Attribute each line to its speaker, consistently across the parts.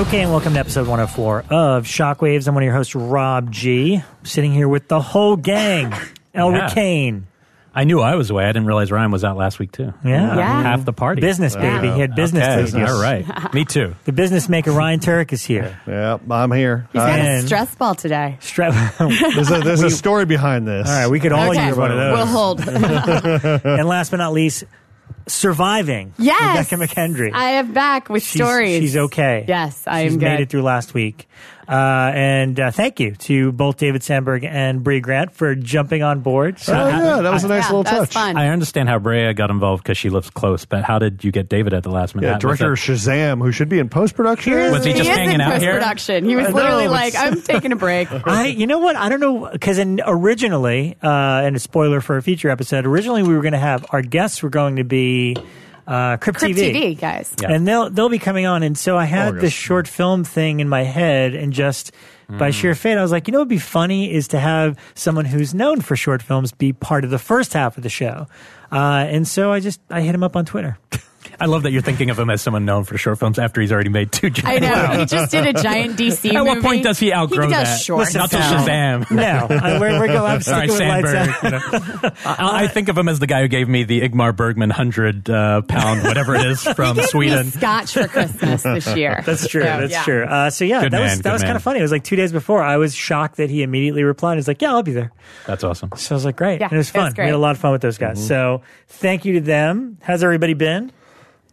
Speaker 1: Okay, and welcome to episode 104 of Shockwaves. I'm one of your hosts, Rob G. I'm sitting here with the whole gang. Elric Kane.
Speaker 2: I knew I was away. I didn't realize Ryan was out last week, too.
Speaker 1: Yeah.
Speaker 2: Half the party.
Speaker 1: Business, baby. He had business to do.
Speaker 2: All right. Me too.
Speaker 1: The business maker, Ryan Turek, is here.
Speaker 3: Yeah, I'm here.
Speaker 4: He's got a stress ball today.
Speaker 3: There's a story behind this.
Speaker 1: All right, we could all use one of those.
Speaker 4: We'll hold.
Speaker 1: And last but not least, surviving.
Speaker 4: Yes.
Speaker 1: Rebekah McKendry.
Speaker 4: I am back with stories.
Speaker 1: She's okay.
Speaker 4: Yes, I am
Speaker 1: She's
Speaker 4: good.
Speaker 1: made it through last week. And thank you to both David Sandberg and Bree Grant for jumping on board.
Speaker 3: So, that was a nice little
Speaker 4: that was
Speaker 3: touch.
Speaker 4: fun.
Speaker 2: I understand how Brea got involved because she lives close, but how did you get David at the last minute?
Speaker 3: Yeah, director of Shazam, who should be in post-production.
Speaker 2: Was he just hanging out here?
Speaker 4: Post-production. He was literally like, I'm taking a break.
Speaker 1: You know what? I don't know, because originally, and a spoiler for a future episode, originally we were going to have, our guests were going to be Crypt TV
Speaker 4: guys.
Speaker 2: Yeah.
Speaker 1: And they'll be coming on. And so I had this short film thing in my head, and just by sheer fate, I was like, you know what would be funny is to have someone who's known for short films be part of the first half of the show. And so I hit him up on Twitter.
Speaker 2: I love that you're thinking of him as someone known for short films after he's already made 2 giant
Speaker 4: I know.
Speaker 2: films.
Speaker 4: He just did a giant DC movie.
Speaker 2: At what point does he outgrow
Speaker 4: he does
Speaker 2: that?
Speaker 4: Shorts.
Speaker 2: Not to Shazam.
Speaker 1: No, we're going. I'm sticking with
Speaker 2: Sandberg.
Speaker 1: Lights Out.
Speaker 2: I think of him as the guy who gave me the Igmar Bergman 100-pound, whatever it is, from
Speaker 4: he gave
Speaker 2: Sweden.
Speaker 4: Me Scotch for Christmas this year.
Speaker 1: That's true.
Speaker 4: So,
Speaker 1: That's true. So yeah,
Speaker 2: Good
Speaker 1: that
Speaker 2: man,
Speaker 1: was kind of funny. It was like 2 days before. I was shocked that he immediately replied. He's like, "Yeah, I'll be there."
Speaker 2: That's awesome.
Speaker 1: So I was like, "Great!"
Speaker 4: Yeah,
Speaker 1: and it was fun. We had a lot of fun with those guys. So thank you to them. How's everybody been?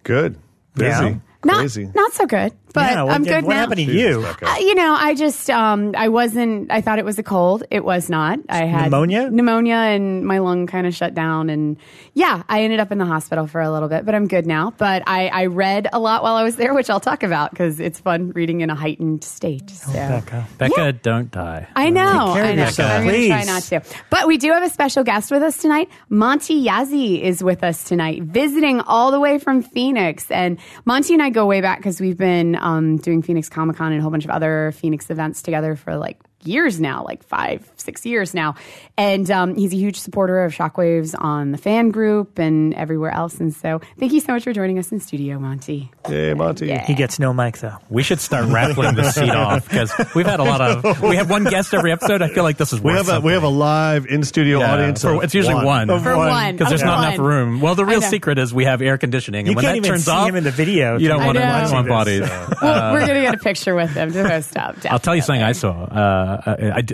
Speaker 3: Good. Busy. Crazy.
Speaker 4: Not so good, but I'm good
Speaker 1: what
Speaker 4: now.
Speaker 1: happened to you?
Speaker 4: I just, I wasn't, I thought it was a cold. It was not. I had pneumonia and my lung kind of shut down. And yeah, I ended up in the hospital for a little bit, but I'm good now. But I read a lot while I was there, which I'll talk about because it's fun reading in a heightened state. So.
Speaker 2: Becca, don't die.
Speaker 4: I know.
Speaker 1: Take care of yourself,
Speaker 4: I'm going to try not to. But we do have a special guest with us tonight. Monty Yazzie is with us tonight, visiting all the way from Phoenix. And Monty and I go way back because we've been doing Phoenix Comic-Con and a whole bunch of other Phoenix events together for like years now, like 5-6 years now. And he's a huge supporter of Shockwaves on the fan group and everywhere else. And so thank you so much for joining us in studio, Monty.
Speaker 3: Hey, Monty.
Speaker 4: Yeah.
Speaker 1: He gets no mic, though.
Speaker 2: We should start rattling the seat off because we've had we have one guest every episode. I feel like this is
Speaker 3: we have a live in-studio audience.
Speaker 2: It's usually one.
Speaker 4: For one.
Speaker 2: Because there's not enough room. Well, the real secret is we have air conditioning. And
Speaker 1: You
Speaker 2: when
Speaker 1: can't
Speaker 2: that
Speaker 1: even
Speaker 2: turns
Speaker 1: see
Speaker 2: off,
Speaker 1: him in the video.
Speaker 2: you don't want bodies.
Speaker 4: Well, we're going to get a picture with him to post up.
Speaker 2: I'll tell you something I saw.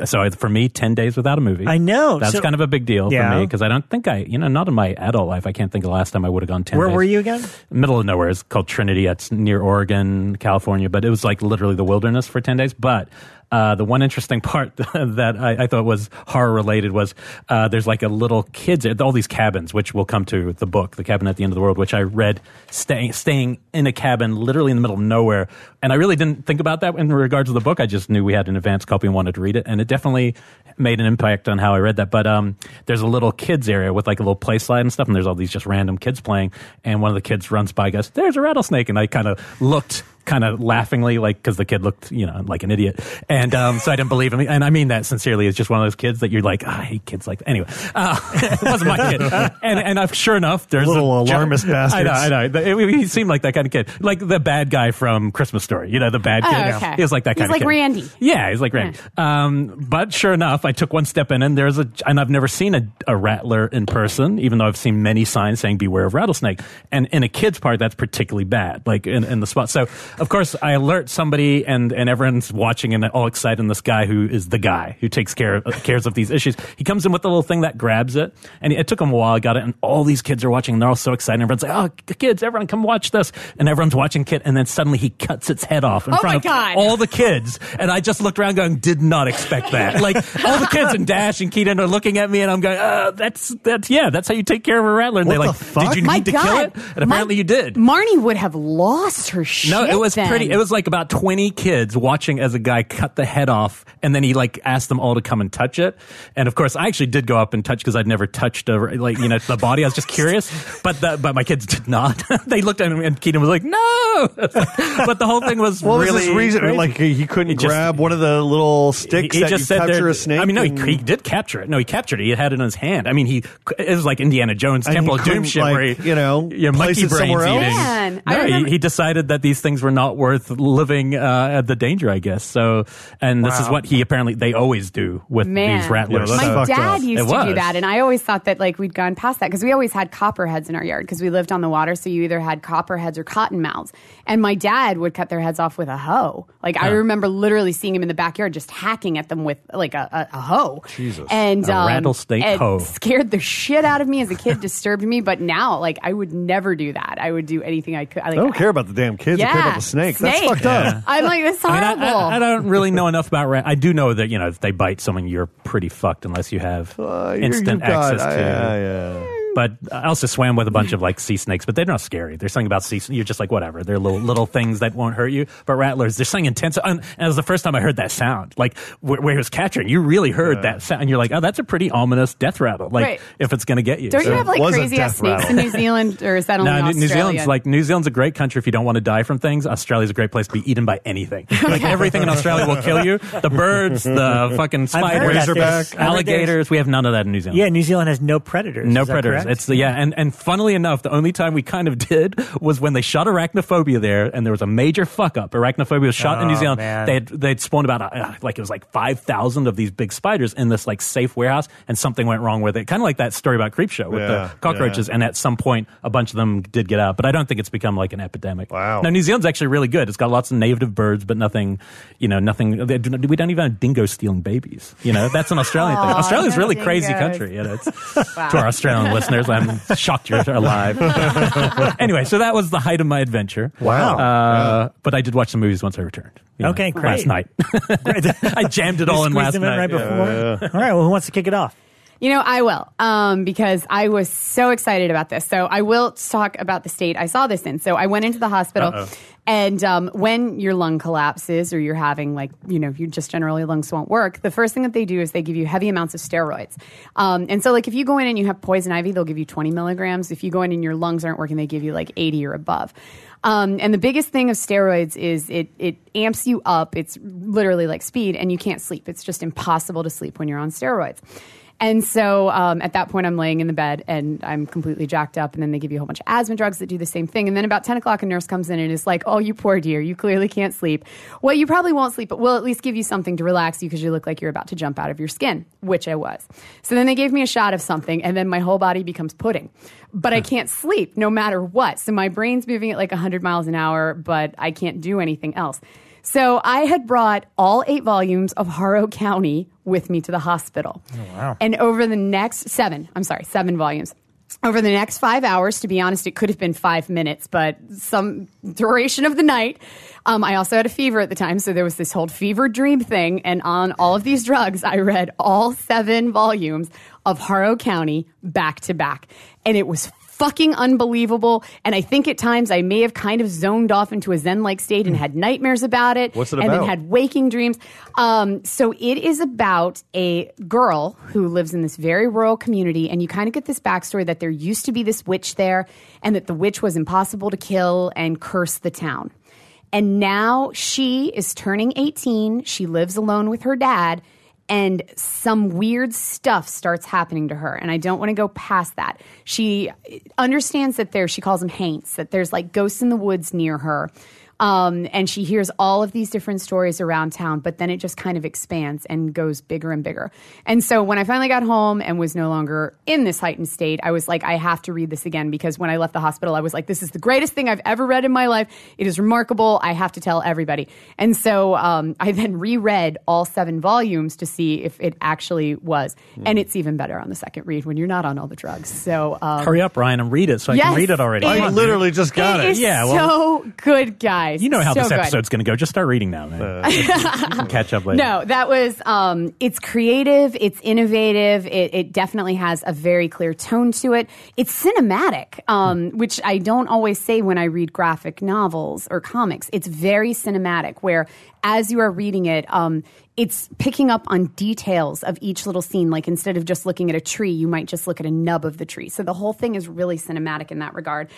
Speaker 2: So for me, 10 days without a movie.
Speaker 1: I know.
Speaker 2: That's kind of a big deal for me because I don't think not in my adult life, I can't think of the last time I would have gone 10 days.
Speaker 1: Where were you again?
Speaker 2: Middle of nowhere. It's called Trinity. It's near Oregon, California, but it was like literally the wilderness for 10 days. But the one interesting part that I thought was horror related was there's like a little kids, all these cabins, which we'll come to the book, The Cabin at the End of the World, which I read staying in a cabin literally in the middle of nowhere. And I really didn't think about that in regards to the book. I just knew we had an advanced copy and wanted to read it. And it definitely made an impact on how I read that. But there's a little kids area with like a little play slide and stuff. And there's all these just random kids playing. And one of the kids runs by and goes, "There's a rattlesnake." And I kind of looked kind of laughingly, like, because the kid looked, like an idiot. And so I didn't believe him. And I mean that sincerely. It's just one of those kids that you're like, I hate kids like that. Anyway, it wasn't my kid. And sure enough, there's
Speaker 3: little alarmist bastards.
Speaker 2: I know. He seemed like that kind of kid. Like the bad guy from Christmas Story. The bad kid.
Speaker 4: Okay.
Speaker 2: He was like that kind of kid.
Speaker 4: He's like Randy.
Speaker 2: Yeah, he's like Randy. But sure enough, I took one step in and and I've never seen a rattler in person, even though I've seen many signs saying beware of rattlesnake. And in a kid's part, that's particularly bad, like in the spot. So, of course, I alert somebody and everyone's watching and all excited. And this guy who is the guy who takes cares of these issues, he comes in with the little thing that grabs it. And it took him a while. I got it. And all these kids are watching and they're all so excited. And everyone's like, "Oh, kids, everyone come watch this." And everyone's watching Kid. And then suddenly he cuts its head off in front of all the kids. And I just looked around going, did not expect that. Like all the kids and Dash and Keaton are looking at me and I'm going, that's how you take care of a rattler. And they're like, did you need to kill it? And apparently you did.
Speaker 4: Marnie would have lost her shit.
Speaker 2: No, it was
Speaker 4: then.
Speaker 2: pretty. It was like about 20 kids watching as a guy cut the head off, and then he like asked them all to come and touch it. And of course, I actually did go up and touch because I'd never touched the body. I was just curious, but my kids did not. They looked at him, and Keaton was like, "No." But the whole thing was
Speaker 3: what
Speaker 2: really.
Speaker 3: Was his reason?
Speaker 2: Crazy.
Speaker 3: Like he couldn't grab one of the little sticks that
Speaker 2: just
Speaker 3: you capture a snake.
Speaker 2: I mean, no, he did capture it. No, he captured it. He had it in his hand. I mean, it was like Indiana Jones Temple of Doom shit, where
Speaker 3: place
Speaker 2: monkey
Speaker 3: it
Speaker 2: brains
Speaker 3: somewhere else.
Speaker 2: eating.
Speaker 4: Man,
Speaker 2: No, he decided that these things were not worth living the danger, I guess. So, and this is what they always do with these rattlers.
Speaker 4: My dad used to do that, and I always thought that like we'd gone past that because we always had copperheads in our yard because we lived on the water. So you either had copperheads or cottonmouths, and my dad would cut their heads off with a hoe. Like I remember literally seeing him in the backyard just hacking at them with like a hoe.
Speaker 3: Jesus,
Speaker 4: and
Speaker 2: a rattlesnake hoe
Speaker 4: scared the shit out of me as a kid, disturbed me. But now, like I would never do that. I would do anything I could.
Speaker 3: I don't care about the damn kids. I care about the snakes. That's fucked up.
Speaker 4: I'm like, that's horrible.
Speaker 2: I don't really know enough about rats. I do know that if they bite someone, you're pretty fucked unless you have instant access to. But I also swam with a bunch of like sea snakes, but they're not scary. There's something about sea snakes. You're just like, whatever. They're little things that won't hurt you. But rattlers, there's something intense. And it was the first time I heard that sound. Like where he was capturing, you really heard that sound. And you're like, oh, that's a pretty ominous death rattle. Like if it's going to get you.
Speaker 4: Don't you have like crazy ass snakes in New Zealand? Or is that only Australia?
Speaker 2: New Zealand's a great country if you don't want to die from things. Australia's a great place to be eaten by anything. Like everything in Australia will kill you. The birds, the fucking spiders,
Speaker 3: razorback,
Speaker 2: alligators. We have none of that in New Zealand.
Speaker 1: Yeah, New Zealand has no predators.
Speaker 2: No predators. It's and funnily enough, the only time we kind of did was when they shot arachnophobia there, and there was a major fuck up. Arachnophobia was shot in New Zealand.
Speaker 1: Man.
Speaker 2: They'd spawned about it was like 5,000 of these big spiders in this like safe warehouse, and something went wrong with it. Kind of like that story about Creepshow with the cockroaches. And at some point, a bunch of them did get out, but I don't think it's become like an epidemic.
Speaker 3: Wow.
Speaker 2: Now New Zealand's actually really good. It's got lots of native birds, but nothing. We don't even have dingoes stealing babies. That's an Australian thing. Australia's a really crazy country. It's, to our Australian listeners, I'm shocked you're alive. Anyway, so that was the height of my adventure.
Speaker 3: Wow.
Speaker 2: But I did watch some movies once I returned.
Speaker 1: Okay, great.
Speaker 2: Last night. I jammed it all in last night.
Speaker 1: Right before. All right, well, who wants to kick it off?
Speaker 4: I will, because I was so excited about this. So I will talk about the state I saw this in. So I went into the hospital, and when your lung collapses or you're having you just generally lungs won't work, the first thing that they do is they give you heavy amounts of steroids. And so like if you go in and you have poison ivy, they'll give you 20 milligrams. If you go in and your lungs aren't working, they give you like 80 or above. And the biggest thing of steroids is it amps you up. It's literally like speed, and you can't sleep. It's just impossible to sleep when you're on steroids. And so at that point, I'm laying in the bed and I'm completely jacked up. And then they give you a whole bunch of asthma drugs that do the same thing. And then about 10 o'clock, a nurse comes in and is like, oh, you poor dear, you clearly can't sleep. Well, you probably won't sleep, but we'll at least give you something to relax you because you look like you're about to jump out of your skin, which I was. So then they gave me a shot of something, and then my whole body becomes pudding. But I can't sleep no matter what. So my brain's moving at like 100 miles an hour, but I can't do anything else. So I had brought all 8 volumes of Harrow County with me to the hospital.
Speaker 1: Oh, wow.
Speaker 4: And over the next 7 volumes. Over the next 5 hours, to be honest, it could have been 5 minutes, but some duration of the night. I also had a fever at the time, so there was this whole fever dream thing. And on all of these drugs, I read all 7 volumes of Harrow County back to back. And it was fucking unbelievable. And I think at times I may have kind of zoned off into a Zen-like state and had nightmares about it.
Speaker 3: What's it
Speaker 4: and
Speaker 3: about?
Speaker 4: then had waking dreams. So it is about a girl who lives in this very rural community, and you kind of get this backstory that there used to be this witch there, and that the witch was impossible to kill and curse the town. And now she is turning 18. She lives alone with her dad, and some weird stuff starts happening to her. And I don't want to go past that. She understands that she calls them haints, that there's like ghosts in the woods near her. And she hears all of these different stories around town, but then it just kind of expands and goes bigger and bigger. And so when I finally got home and was no longer in this heightened state, I was like, I have to read this again, because when I left the hospital, I was like, this is the greatest thing I've ever read in my life. It is remarkable. I have to tell everybody. And so I then reread all 7 volumes to see if it actually was. And it's even better on the second read when you're not on all the drugs. So
Speaker 2: hurry up, Ryan, and read it so I can read it already.
Speaker 3: I literally just got it.
Speaker 4: It is so good, guys.
Speaker 2: You know how
Speaker 4: so
Speaker 2: this
Speaker 4: good.
Speaker 2: episode's going to go. Just start reading now, man. You can catch up later.
Speaker 4: No, that was, it's creative, it's innovative, it definitely has a very clear tone to it. It's cinematic, which I don't always say when I read graphic novels or comics. It's very cinematic, where as you are reading it, it's picking up on details of each little scene. Like instead of just looking at a tree, you might just look at a nub of the tree. So the whole thing is really cinematic in that regard.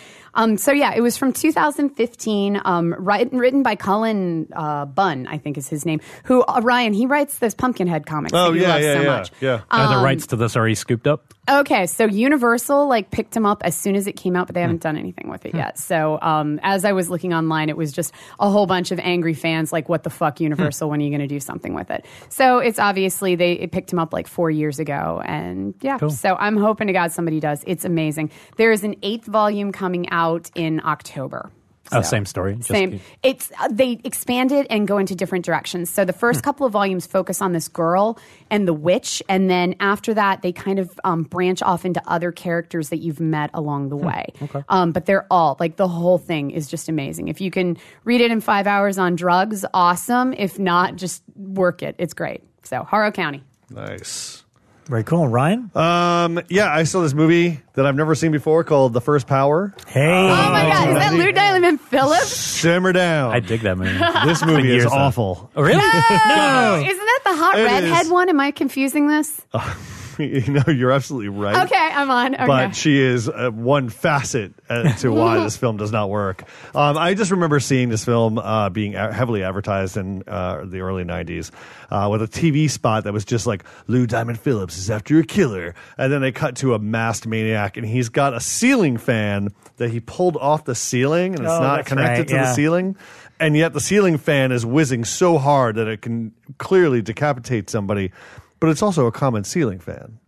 Speaker 4: So yeah, it was from 2015, written by Cullen Bunn, I think is his name, who, Ryan, he writes those Pumpkinhead comics that you love so much.
Speaker 2: Are the rights to this already scooped up?
Speaker 4: Okay, so Universal picked him up as soon as it came out, but they haven't done anything with it yet. So as I was looking online, it was just a whole bunch of angry fans what the fuck, Universal, when are you going to do something with it? So it's obviously, it picked him up 4 years ago. And cool. So I'm hoping to God somebody does. It's amazing. There is an 8th volume coming out in October.
Speaker 2: So, same story.
Speaker 4: Same. They expand it and go into different directions. So the first couple of volumes focus on this girl and the witch, and then after that, they kind of branch off into other characters that you've met along the way.
Speaker 2: Okay.
Speaker 4: But they're all the whole thing is just amazing. If you can read it in 5 hours on drugs, awesome. If not, just work it. It's great. So Harrow County.
Speaker 3: Nice.
Speaker 1: Very cool. Ryan?
Speaker 3: Yeah, I saw this movie that I've never seen before called The First Power.
Speaker 1: Hey.
Speaker 4: Oh my God. Is that Lou Diamond Phillips?
Speaker 3: Simmer down.
Speaker 2: I dig that movie.
Speaker 3: This movie is awful.
Speaker 2: Oh, really?
Speaker 4: No! Isn't that the hot redhead
Speaker 3: is.
Speaker 4: one? Am I confusing this?
Speaker 3: You're absolutely right.
Speaker 4: Okay, I'm on. Okay.
Speaker 3: But she is one facet to why this film does not work. I just remember seeing this film being heavily advertised in the early 90s with a TV spot that was just Lou Diamond Phillips is after a killer. And then they cut to a masked maniac, and he's got a ceiling fan that he pulled off the ceiling, and it's not connected to the ceiling. And yet the ceiling fan is whizzing so hard that it can clearly decapitate somebody. But it's also a common ceiling fan.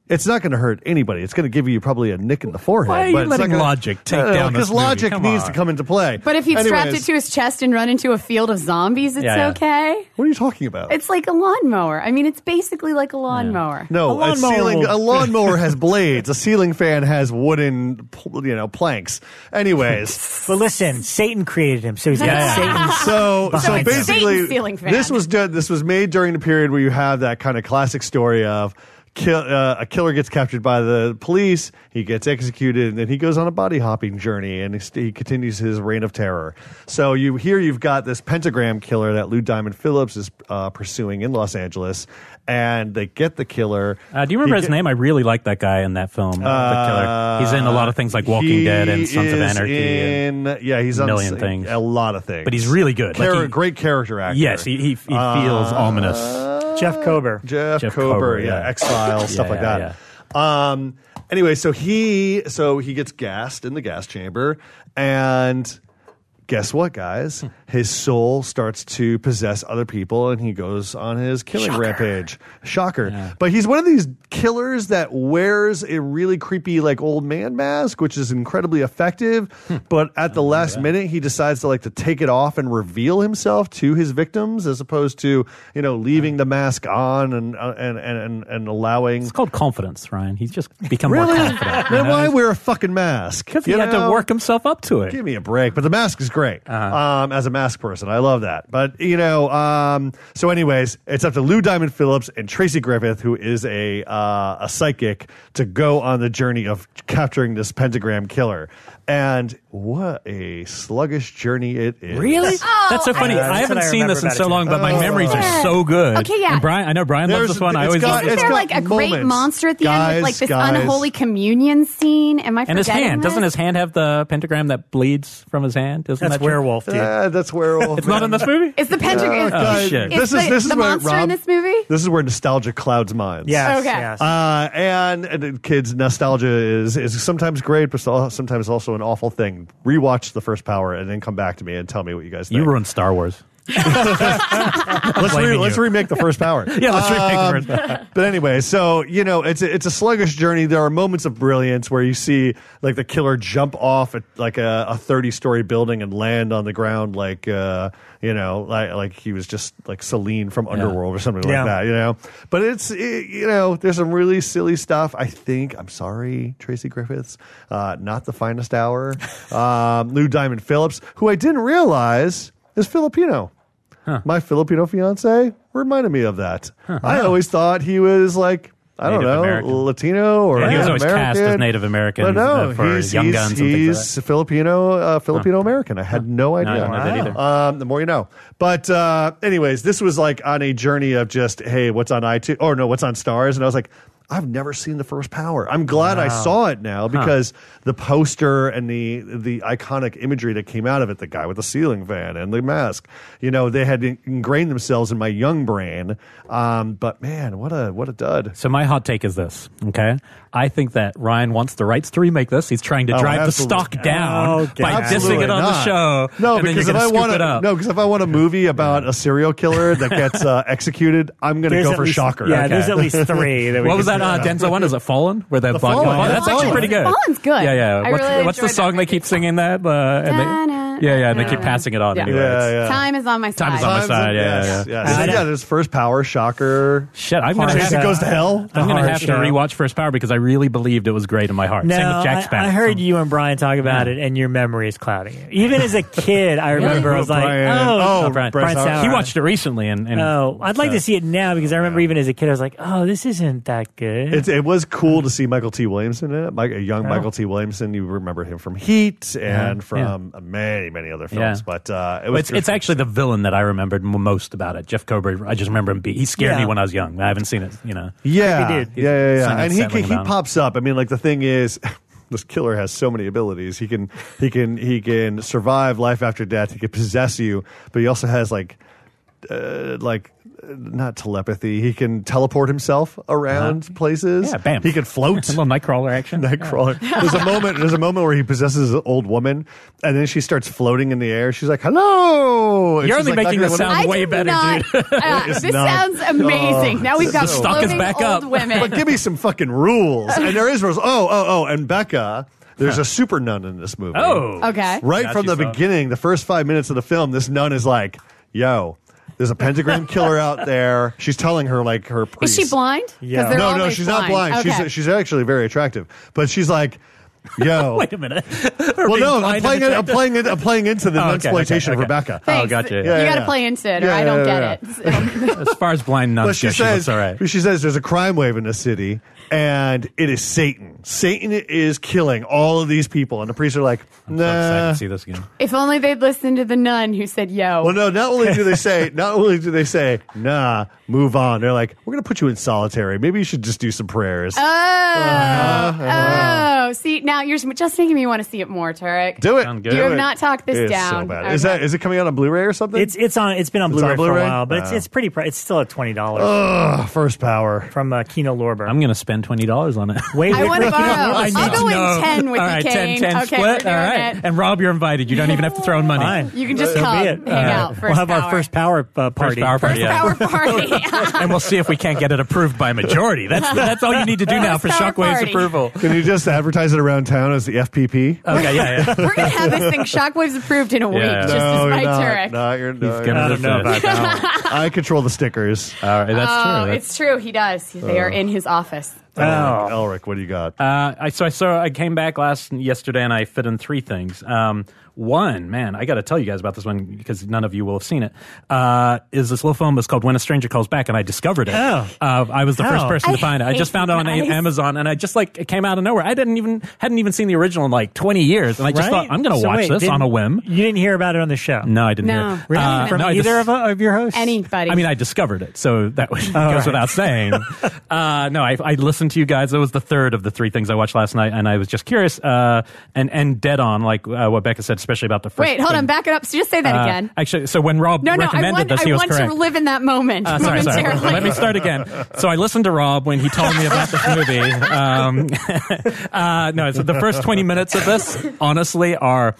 Speaker 3: It's not going to hurt anybody. It's going to give you probably a nick in the forehead.
Speaker 2: Why are you
Speaker 3: but
Speaker 2: letting logic take down this
Speaker 3: because logic
Speaker 2: movie?
Speaker 3: needs to come into play.
Speaker 4: But if he strapped it to his chest and run into a field of zombies, it's okay.
Speaker 3: What are you talking about?
Speaker 4: It's like a lawnmower. I mean, it's basically like a lawnmower.
Speaker 3: No, a lawnmower has blades. A ceiling fan has wooden, planks. Anyways.
Speaker 1: But listen, Satan created him, so he's got Satan.
Speaker 3: So basically,
Speaker 4: ceiling fan.
Speaker 3: This was made during the period where you have that kind of classic story of a killer gets captured by the police, he gets executed, and then he goes on a body hopping journey, and he continues his reign of terror. So you've got this pentagram killer that Lou Diamond Phillips is pursuing in Los Angeles, and they get the killer.
Speaker 2: Do you remember his name? I really like that guy in that film, the killer. He's in a lot of things like Walking Dead and Sons of Anarchy.
Speaker 3: He's on
Speaker 2: things.
Speaker 3: A lot of things.
Speaker 2: But he's really good.
Speaker 3: Great character actor.
Speaker 2: Yes, he feels ominous.
Speaker 1: Jeff Kober.
Speaker 3: Jeff Kober, X-Files, stuff like that. Yeah. Anyway, so he gets gassed in the gas chamber, and guess what, guys? His soul starts to possess other people, and he goes on his killing rampage. Shocker. Yeah. But he's one of these killers that wears a really creepy, old man mask, which is incredibly effective. But at the last minute, he decides to take it off and reveal himself to his victims, as opposed to leaving the mask on and allowing.
Speaker 2: It's called confidence, Ryan. He's just become more confident.
Speaker 3: Then why wear a fucking mask?
Speaker 2: Because he had to work himself up to it.
Speaker 3: Give me a break. But the mask is great. As a mask person, I love that. But so anyways, it's up to Lou Diamond Phillips and Tracy Griffith, who is a psychic, to go on the journey of capturing this pentagram killer. And what a sluggish journey it is.
Speaker 2: Really?
Speaker 4: Oh,
Speaker 2: that's so funny. I haven't seen this in so long, but my memories are so good.
Speaker 4: Okay, yeah.
Speaker 2: And I know Brian loves this one.
Speaker 4: Isn't there a great monster at the end with this unholy communion scene? Am I forgetting
Speaker 2: And his hand.
Speaker 4: this?
Speaker 2: Doesn't his hand have the pentagram that bleeds from his hand?
Speaker 1: That's werewolf, dude.
Speaker 3: That's werewolf.
Speaker 2: It's not in this movie?
Speaker 4: It's the pentagram.
Speaker 2: Shit.
Speaker 3: This is
Speaker 4: the
Speaker 3: where,
Speaker 4: monster
Speaker 3: Rob,
Speaker 4: in this movie?
Speaker 3: This is where nostalgia clouds minds.
Speaker 1: Yes,
Speaker 4: okay.
Speaker 1: yes.
Speaker 3: And kids, nostalgia is sometimes great, but sometimes also an awful thing. Rewatch The First Power and then come back to me and tell me what you guys think.
Speaker 2: You ruined Star Wars.
Speaker 3: Let's remake The First Power.
Speaker 2: Yeah, let's remake The First Power.
Speaker 3: But anyway, so it's a sluggish journey. There are moments of brilliance where you see the killer jump off at a 30-story building and land on the ground like he was just Celine from Underworld or something like that. But there's some really silly stuff. I'm sorry, Tracy Griffiths, not the finest hour. Lou Diamond Phillips, who I didn't realize is Filipino.
Speaker 2: Huh.
Speaker 3: My Filipino fiance reminded me of that. I always thought he was Native American. Latino or
Speaker 2: he was always
Speaker 3: American.
Speaker 2: Cast as Native American.
Speaker 3: But no,
Speaker 2: for Young Guns and things like that.
Speaker 3: Filipino American. I had no idea.
Speaker 2: I didn't know that either.
Speaker 3: The more you know. But anyways, this was on a journey of just, hey, what's on iTunes? Or no, what's on Stars? And I was like, I've never seen the first Power. I'm glad I saw it now because the poster and the iconic imagery that came out of it, the guy with the ceiling fan and the mask, they had ingrained themselves in my young brain. But man, what a dud.
Speaker 2: So my hot take is this, okay? I think that Ryan wants the rights to remake this. He's trying to drive the stock down by dissing it on the show.
Speaker 3: No, because if I want a movie about a serial killer that gets executed, I'm going to go for Shocker.
Speaker 1: Yeah, there's at least 3.
Speaker 2: What was that Denzel one? Is it Fallen? Where that
Speaker 3: Fallen.
Speaker 2: That's actually pretty good.
Speaker 4: Fallen's good.
Speaker 2: Yeah. What's the song they keep singing that? And they keep passing it on.
Speaker 4: Yeah. Time is on my side.
Speaker 2: Time is on my side.
Speaker 3: Yeah. There's First Power, Shocker.
Speaker 2: Shit, I'm going to
Speaker 3: Jason Goes to Hell.
Speaker 2: I'm going to have to rewatch First Power because I really believed it was great in my heart. Same with Jack Sparrow.
Speaker 1: I heard you and Brian talk about it, and your memory is clouding it. Even as a kid, I remember I was like, Brian Sauer.
Speaker 2: He watched it recently, and
Speaker 1: I'd like to see it now because I remember even as a kid, I was like, oh, this isn't that good.
Speaker 3: It was cool to see Michael T. Williamson in it. A young Michael T. Williamson. You remember him from Heat and from many other films. But
Speaker 2: it's actually the villain that I remembered most about it. Jeff Kober. I just remember him. He scared me when I was young. I haven't seen it.
Speaker 3: Yeah. And he pops up. I mean, like the thing is, this killer has so many abilities. He can survive life after death. He can possess you, but he also has like not telepathy. He can teleport himself around places.
Speaker 2: Yeah, bam.
Speaker 3: He can float.
Speaker 2: A little Nightcrawler action.
Speaker 3: Nightcrawler. There's a moment where he possesses an old woman, and then she starts floating in the air. She's like, "Hello." And
Speaker 2: you're only making this sound way better, dude.
Speaker 4: This sounds amazing. Now we've got floating old women.
Speaker 3: But give me some fucking rules. And there is rules. And Bekah. There's a super nun in this movie.
Speaker 2: Oh,
Speaker 4: okay.
Speaker 3: Right from the beginning, the first 5 minutes of the film, this nun is like, "Yo, there's a pentagram killer out there." She's telling her her priest.
Speaker 4: Is she blind?
Speaker 3: Yeah. No, she's not blind.
Speaker 4: Okay.
Speaker 3: She's actually very attractive. But she's like, "Yo,
Speaker 2: wait a minute."
Speaker 3: Well, no, I'm playing into the exploitation of Rebekah.
Speaker 4: Thanks.
Speaker 2: Oh, gotcha.
Speaker 4: You got to play into it, or I don't get it.
Speaker 2: As far as blind nuns go, that's all right.
Speaker 3: She says there's a crime wave in the city, and it is Satan. Satan is killing all of these people, and the priests are like, "Nah."
Speaker 2: I'm so excited to see this again.
Speaker 4: If only they'd listened to the nun who said, "Yo."
Speaker 3: Well, no. Not only do they say, "Nah, move on." They're like, "We're going to put you in solitary. Maybe you should just do some prayers."
Speaker 4: See, now you're just making me want to see it more, Turek.
Speaker 3: Do it.
Speaker 4: You have not talked this down.
Speaker 3: So bad. Okay. Is it coming out on Blu-ray or something?
Speaker 1: It's been on Blu-ray for a while, but it's pretty. It's still at $20.
Speaker 3: First Power
Speaker 1: from Kino Lorber.
Speaker 2: I'm going to spend $20 on it.
Speaker 4: I want to borrow. I'll go in 10 with you, Kane.
Speaker 2: 10 split. All right. And Rob, you're invited. You don't even have to throw in money.
Speaker 1: Fine.
Speaker 4: You can just come, hang out.
Speaker 1: We'll have our First Power party.
Speaker 4: First Power party.
Speaker 2: And we'll see if we can't get it approved by a majority. That's all you need to do now for Shockwave's approval.
Speaker 3: Can you just advertise it around town as the FPP?
Speaker 2: Okay, yeah.
Speaker 4: We're going to have this thing Shockwave's approved in a week, just to spite Turek.
Speaker 3: I don't know about that. I control the stickers.
Speaker 2: All right, that's true.
Speaker 4: It's true. He does. They are in his office.
Speaker 3: Elric, what do you got?
Speaker 2: I came back yesterday and I fit in 3 things. One, man, I got to tell you guys about this one because none of you will have seen it. Is this little film? It's called When a Stranger Calls Back, and I discovered it. I was the first person to find it. I just found it on Amazon, and I just it came out of nowhere. I hadn't even seen the original in 20 years, and I just thought I'm going to watch this on a whim.
Speaker 1: You didn't hear about it on the show?
Speaker 2: No, I didn't hear.
Speaker 1: Really? From either of your hosts?
Speaker 4: Anybody?
Speaker 2: I mean, I discovered it, so that goes without saying. No, I listened to you guys. It was the third of the 3 things I watched last night, and I was just curious and dead on, like what Bekah said, especially about the first.
Speaker 4: Wait, hold on, back it up. So just say that again.
Speaker 2: Actually, so when Rob recommended this, he was correct.
Speaker 4: I want to live in that moment.
Speaker 2: Sorry. Let me start again. So I listened to Rob when he told me about this movie. So the first 20 minutes of this, honestly, are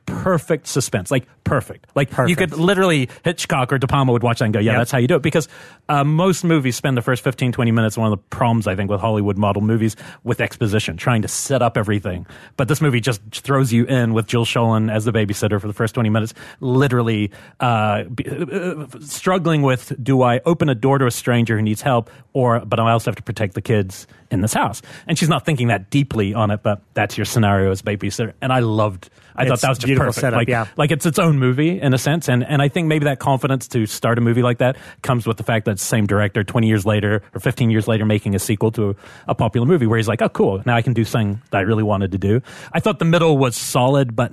Speaker 2: perfect suspense. Perfect. You could literally, Hitchcock or De Palma would watch that and go, that's how you do it. Because most movies spend the first 15, 20 minutes, one of the problems, I think, with Hollywood model movies, with exposition, trying to set up everything. But this movie just throws you in with Jill Schoelen as the babysitter for the first 20 minutes, literally struggling with, do I open a door to a stranger who needs help, but I also have to protect the kids in this house? And she's not thinking that deeply on it, but that's your scenario as babysitter. And I thought that was just perfect.
Speaker 1: Setup,
Speaker 2: it's its own movie in a sense. And I think maybe that confidence to start a movie like that comes with the fact that it's the same director 20 years later or 15 years later making a sequel to a popular movie where he's like, oh, cool, now I can do something that I really wanted to do. I thought the middle was solid, but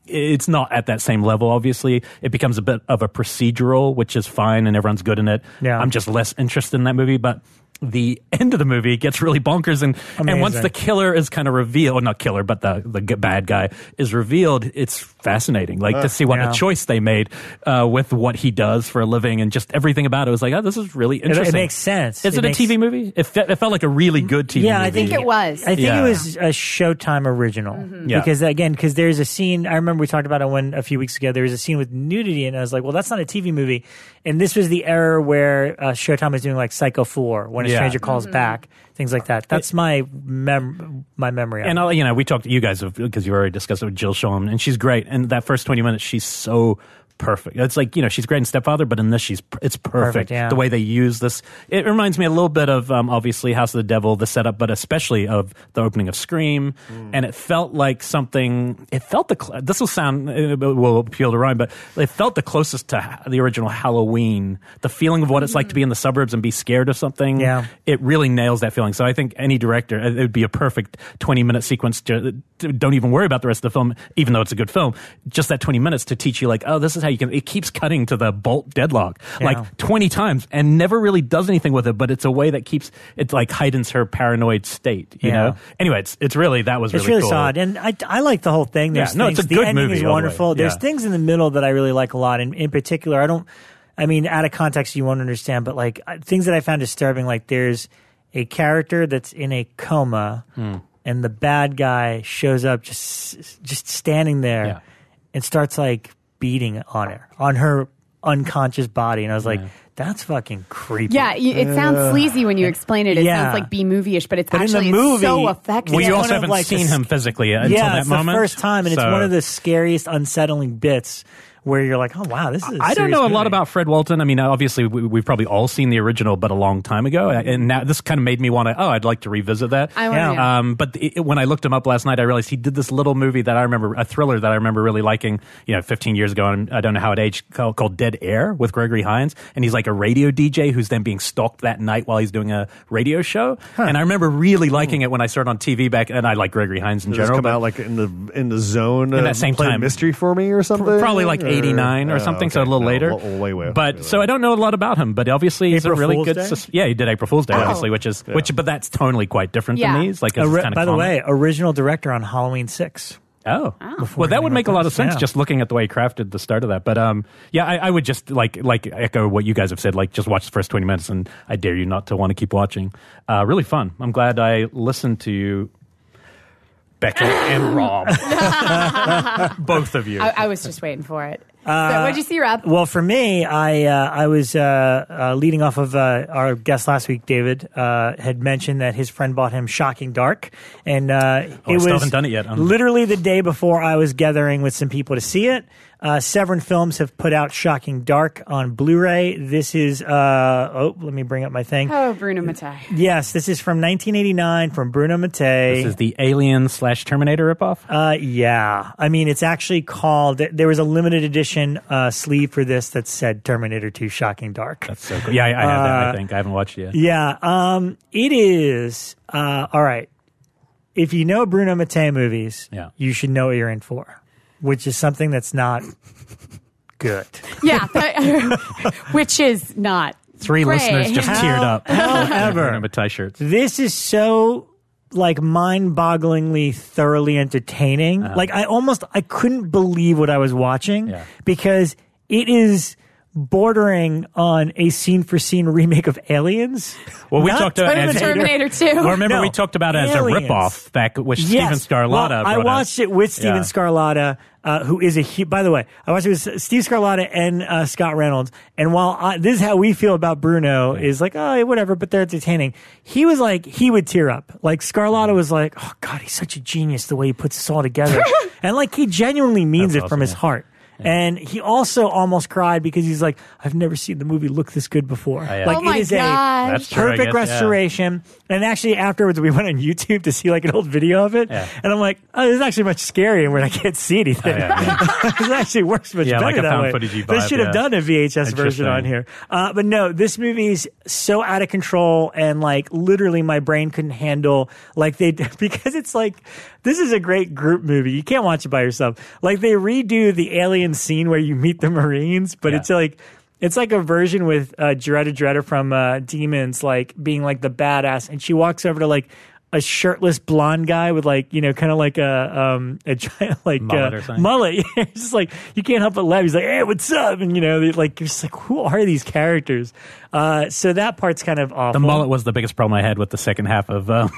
Speaker 2: it's not at that same level, obviously. It becomes a bit of a procedural, which is fine, and everyone's good in it. Yeah. I'm just less interested in that movie, but the end of the movie gets really bonkers, and once the killer is kind of revealed, not killer, but the bad guy is revealed, it's fascinating. Like to see what a choice they made with what he does for a living, and just everything about it was like, oh, this is really interesting.
Speaker 1: It makes sense.
Speaker 2: Is it a TV movie? It felt like a really good TV movie.
Speaker 4: I think it was.
Speaker 1: I think it was a Showtime original. Because there's a scene, I remember we talked about it a few weeks ago, there was a scene with nudity, and I was like, well, that's not a TV movie. And this was the era where Showtime was doing like Psycho 4, When a Stranger Calls Back, things like that. That's my memory of it.
Speaker 2: And we talked to you guys, because you already discussed it with Jill Shulman, and she's great. And that first 20 minutes, she's so perfect. It's like, she's great in Stepfather, but in this, it's perfect. The way they use this. It reminds me a little bit of, obviously, House of the Devil, the setup, but especially of the opening of Scream. And it felt like something, this will appeal to Ryan, but it felt the closest to the original Halloween. The feeling of what it's like to be in the suburbs and be scared of something. It really nails that feeling. So I think any director, it would be a perfect 20-minute sequence to don't even worry about the rest of the film, even though it's a good film. Just that 20 minutes to teach you, like, oh, this is how you can. It keeps cutting to the bolt deadlock like 20 times and never really does anything with it, but it's a way that keeps it, like, heightens her paranoid state. You know. Anyway, it's really really cool.
Speaker 1: solid, and I like the whole thing. There's
Speaker 2: it's a
Speaker 1: the
Speaker 2: good
Speaker 1: ending
Speaker 2: movie.
Speaker 1: Is wonderful. There's things in the middle that I really like a lot, and in particular, out of context you won't understand, but like things that I found disturbing, like there's a character that's in a coma, and the bad guy shows up just standing there and starts like beating on her unconscious body, and I was like, that's fucking creepy.
Speaker 4: Yeah, it sounds sleazy when you explain it. It sounds like B-movie-ish, but it's actually so effective.
Speaker 2: Well, you also haven't seen him physically until that moment.
Speaker 1: Yeah, it's the first time, and it's one of the scariest, unsettling bits where you're like, oh, wow, this is a
Speaker 2: I don't know
Speaker 1: movie.
Speaker 2: a lot about Fred Walton. I mean, obviously, we've probably all seen the original, but a long time ago. And now this kind of made me want to, I'd like to revisit that. But when I looked him up last night, I realized he did this little movie that I remember, a thriller that I remember really liking, 15 years ago, and I don't know how it aged, called Dead Air with Gregory Hines. And he's like a radio DJ who's then being stalked that night while he's doing a radio show. And I remember really liking it when I saw it on TV back, and I like Gregory Hines in general.
Speaker 3: Did it come out like in the zone
Speaker 2: in that same time.
Speaker 3: Mystery for me or something?
Speaker 2: Probably like 89 or something, so a little later.
Speaker 3: Way
Speaker 2: but so I don't know a lot about him, but obviously he's a really good. He did April Fool's Day, obviously, but that's tonally quite different than these. Like,
Speaker 1: by the way, original director on Halloween 6.
Speaker 2: Oh. Well, that would make a lot of sense just looking at the way he crafted the start of that. But I would just like echo what you guys have said. Like, just watch the first 20 minutes, and I dare you not to want to keep watching. Really fun. I'm glad I listened to you, Bekah and Rob, both of you.
Speaker 4: I was just waiting for it. So what'd you see, Rob?
Speaker 1: Well, for me, I was leading off of our guest last week. David had mentioned that his friend bought him Shocking Dark, and it was
Speaker 2: still haven't done it yet.
Speaker 1: Literally the day before I was gathering with some people to see it. Severin Films have put out Shocking Dark on Blu-ray. This is let me bring up my thing.
Speaker 4: Oh, Bruno Mattei.
Speaker 1: Yes, this is from 1989 from Bruno Mattei.
Speaker 2: This is the Alien/Terminator ripoff?
Speaker 1: Yeah. I mean, it's actually called, there was a limited edition sleeve for this that said Terminator 2 Shocking Dark.
Speaker 2: That's so cool. Yeah, I have that, I think. I haven't watched it yet.
Speaker 1: Yeah. It is, all right. If you know Bruno Mattei movies, you should know what you're in for, which is something that's not good.
Speaker 4: Yeah. Which is not
Speaker 2: 3
Speaker 4: great.
Speaker 2: listeners just teared up.
Speaker 1: However,
Speaker 2: Bruno Mattei shirts.
Speaker 1: This is so like mind-bogglingly thoroughly entertaining. Like I couldn't believe what I was watching because it is bordering on a scene-for-scene remake of Aliens.
Speaker 2: Well, we talked about
Speaker 4: Terminator 2.
Speaker 2: Well, remember we talked about it as a ripoff back with Steven Scarlatta.
Speaker 1: Well, I watched it with Steven Scarlatta, who is by the way, I watched it with Steve Scarlatta and Scott Reynolds. And while this is how we feel about Bruno, is like, oh, whatever, but they're entertaining. He was like, he would tear up. Like, Scarlatta was like, oh, God, he's such a genius the way he puts this all together. And like, he genuinely means it from his heart. Yeah. And he also almost cried because he's like, I've never seen the movie look this good before. Like,
Speaker 4: it is
Speaker 1: a perfect restoration. And actually, afterwards, we went on YouTube to see like an old video of it. Yeah. And I'm like, oh, this is actually much scarier when I can't see anything. It actually works much better
Speaker 2: like a
Speaker 1: that
Speaker 2: found
Speaker 1: way.
Speaker 2: Footage-y vibe,
Speaker 1: They should have done a VHS version on here. But no, this movie's so out of control, and like literally my brain couldn't handle because it's like, this is a great group movie. You can't watch it by yourself. Like, they redo the alien scene where you meet the Marines, but it's like, It's like a version with Dretta from Demons, like being like the badass, and she walks over to like a shirtless blonde guy with like, you know, kind of like a giant like mullet or something. Mullet. It's just like you can't help but laugh. He's like, "Hey, what's up?" And you know, like you're just like, who are these characters? So that part's kind of awful.
Speaker 2: The mullet was the biggest problem I had with the second half of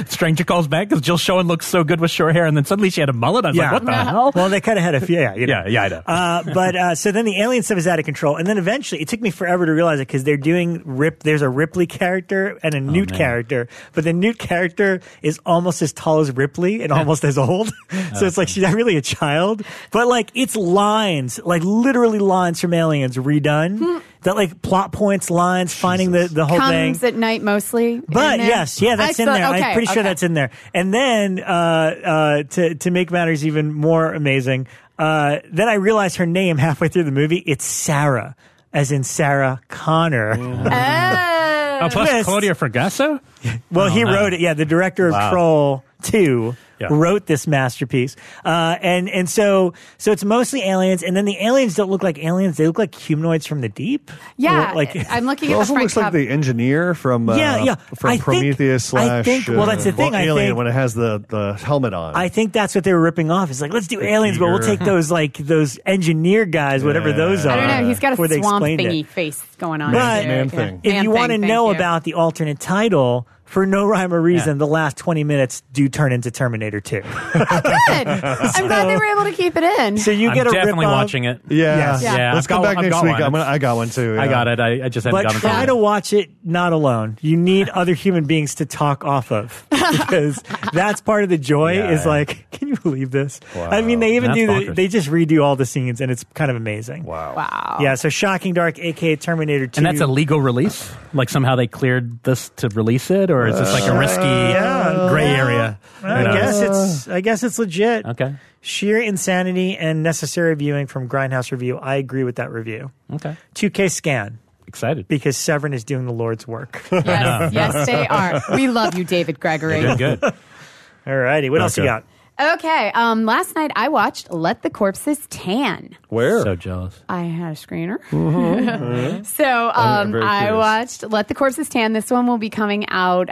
Speaker 2: Stranger Calls Back, because Jill Schoen looked so good with short hair, and then suddenly she had a mullet. I was like, what the hell?
Speaker 1: Well, they kind of had a few. Yeah, you know.
Speaker 2: Yeah, I know.
Speaker 1: But so then the alien stuff is out of control, and then eventually it took me forever to realize it, because they're doing there's a Ripley character and a Newt character, but the Newt character is almost as tall as Ripley and almost as old. So it's like she's not really a child, but like it's lines, like literally lines from Aliens redone. That like plot points, lines, finding the whole thing.
Speaker 4: Comes at night mostly.
Speaker 1: But yes, that's in there. Okay, I'm pretty sure that's in there. And then to make matters even more amazing, then I realized her name halfway through the movie. It's Sarah, as in Sarah Connor.
Speaker 2: Oh, plus Claudia Fragasso?
Speaker 1: Well, he wrote it. Yeah, the director of Troll 2 wrote this masterpiece. And so it's mostly aliens, and then the aliens don't look like aliens. They look like humanoids from the deep.
Speaker 4: Yeah, I'm looking at the front
Speaker 3: looks like the engineer from Prometheus /
Speaker 1: well, that's the thing.
Speaker 3: Alien, when it has the helmet on.
Speaker 1: I think that's what they were ripping off. It's like, let's do aliens, but we'll take those engineer guys, whatever those are.
Speaker 4: I don't know. He's got a swamp thingy face going on.
Speaker 1: But
Speaker 3: man thing.
Speaker 1: If you want to know about the alternate title, for no rhyme or reason, the last 20 minutes do turn into Terminator 2.
Speaker 4: Good. I'm glad they were able to keep it in.
Speaker 1: So you get
Speaker 2: I'm definitely watching it.
Speaker 3: Yeah. Let's come back next week. I got one too. Yeah.
Speaker 2: I got it. I just haven't gotten it.
Speaker 1: But try to watch it not alone. You need other human beings to talk off of, because that's part of the joy. Is like, can you believe this?
Speaker 3: Wow.
Speaker 1: I mean, they even they just redo all the scenes, and it's kind of amazing.
Speaker 4: Wow.
Speaker 1: Yeah. So Shocking Dark, aka Terminator 2,
Speaker 2: and that's a legal release. Like somehow they cleared this to release it, or is this like a risky gray area?
Speaker 1: I guess it's legit.
Speaker 2: Okay.
Speaker 1: Sheer insanity and necessary viewing from Grindhouse Review. I agree with that review.
Speaker 2: Okay.
Speaker 1: 2K scan.
Speaker 2: Excited.
Speaker 1: Because Severin is doing the Lord's work.
Speaker 4: Yes, they are. We love you, David Gregory.
Speaker 2: You're doing good.
Speaker 1: All righty. What else you got?
Speaker 4: Okay. Last night I watched Let the Corpses Tan.
Speaker 3: Where?
Speaker 2: So jealous.
Speaker 4: I had a screener. So I watched Let the Corpses Tan. This one will be coming out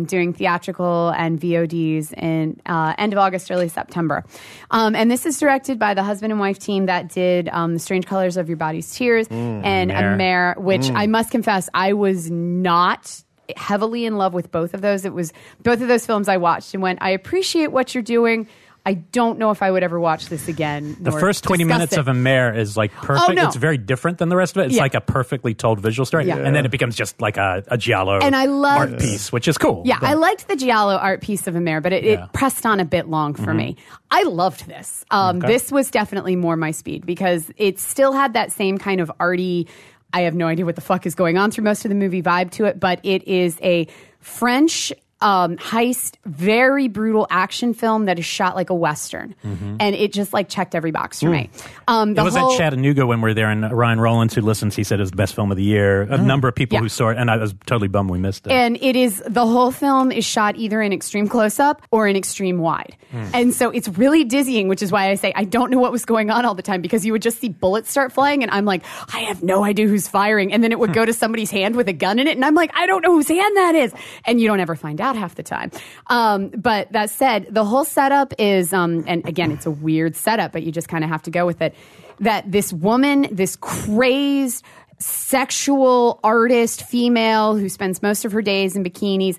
Speaker 4: doing theatrical and VODs in end of August, early September. And this is directed by the husband and wife team that did The Strange Colors of Your Body's Tears and A Mare, which I must confess I was not heavily in love with both of those. It was both of those films I watched and went, I appreciate what you're doing. I don't know if I would ever watch this again.
Speaker 2: The first 20 minutes of A Mare is like perfect.
Speaker 4: Oh, no.
Speaker 2: It's very different than the rest of it. It's like a perfectly told visual story.
Speaker 4: Yeah.
Speaker 2: And then it becomes just like a giallo art piece, which is cool.
Speaker 4: Yeah, I liked the giallo art piece of A Mare, but it pressed on a bit long for me. I loved this. This was definitely more my speed, because it still had that same kind of arty, I have no idea what the fuck is going on through most of the movie vibe to it, but it is a French heist, very brutal action film that is shot like a Western. And it just like checked every box for me.
Speaker 2: It was at Chattanooga when we were there, and Ryan Rollins, who listens, he said it was the best film of the year. A number of people who saw it, and I was totally bummed we missed it.
Speaker 4: And it is, the whole film is shot either in extreme close-up or in extreme wide. And so it's really dizzying, which is why I say I don't know what was going on all the time, because you would just see bullets start flying, and I'm like, I have no idea who's firing. And then it would go to somebody's hand with a gun in it, and I'm like, I don't know whose hand that is. And you don't ever find out half the time. But that said, the whole setup is, and again, it's a weird setup, but you just kind of have to go with it, that this woman, this crazed sexual artist female who spends most of her days in bikinis,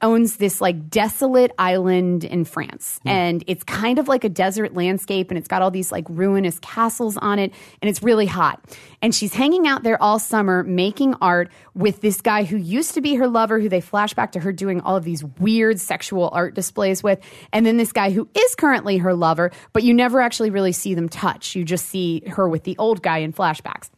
Speaker 4: owns this like desolate island in France. And it's kind of like a desert landscape, and it's got all these like ruinous castles on it, and it's really hot. And she's hanging out there all summer making art with this guy who used to be her lover, who they flash back to her doing all of these weird sexual art displays with. And then this guy who is currently her lover, but you never actually really see them touch. You just see her with the old guy in flashbacks.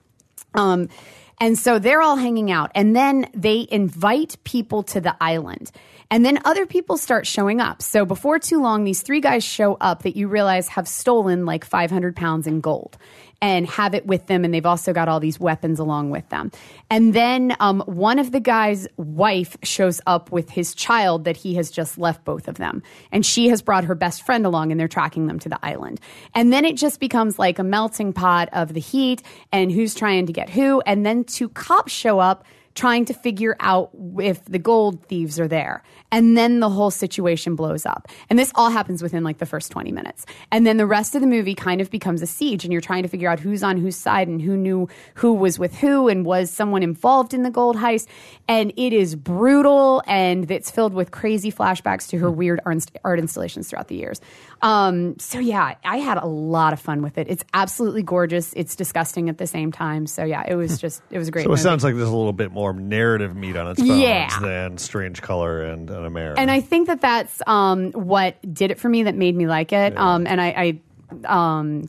Speaker 4: And so they're all hanging out, and then they invite people to the island. And then other people start showing up. So before too long, these three guys show up that you realize have stolen like 500 pounds in gold. and have it with them. And they've also got all these weapons along with them. And then one of the guy's wife shows up with his child that he has just left both of them. And she has brought her best friend along, and they're tracking them to the island. And then it just becomes like a melting pot of the heat and who's trying to get who. And then 2 cops show up trying to figure out if the gold thieves are there. And then the whole situation blows up. And this all happens within like the first 20 minutes. And then the rest of the movie kind of becomes a siege, and you're trying to figure out who's on whose side and who knew who was with who and was someone involved in the gold heist. And it is brutal, and it's filled with crazy flashbacks to her weird art installations throughout the years. So yeah, I had a lot of fun with it. It's absolutely gorgeous. It's disgusting at the same time. So yeah, it was a great
Speaker 3: So
Speaker 4: movie.
Speaker 3: it sounds like there's a little bit more narrative meat on its bones than Strange Color and America.
Speaker 4: And I think that what did it for me, that made me like it.
Speaker 3: Yeah.
Speaker 4: And I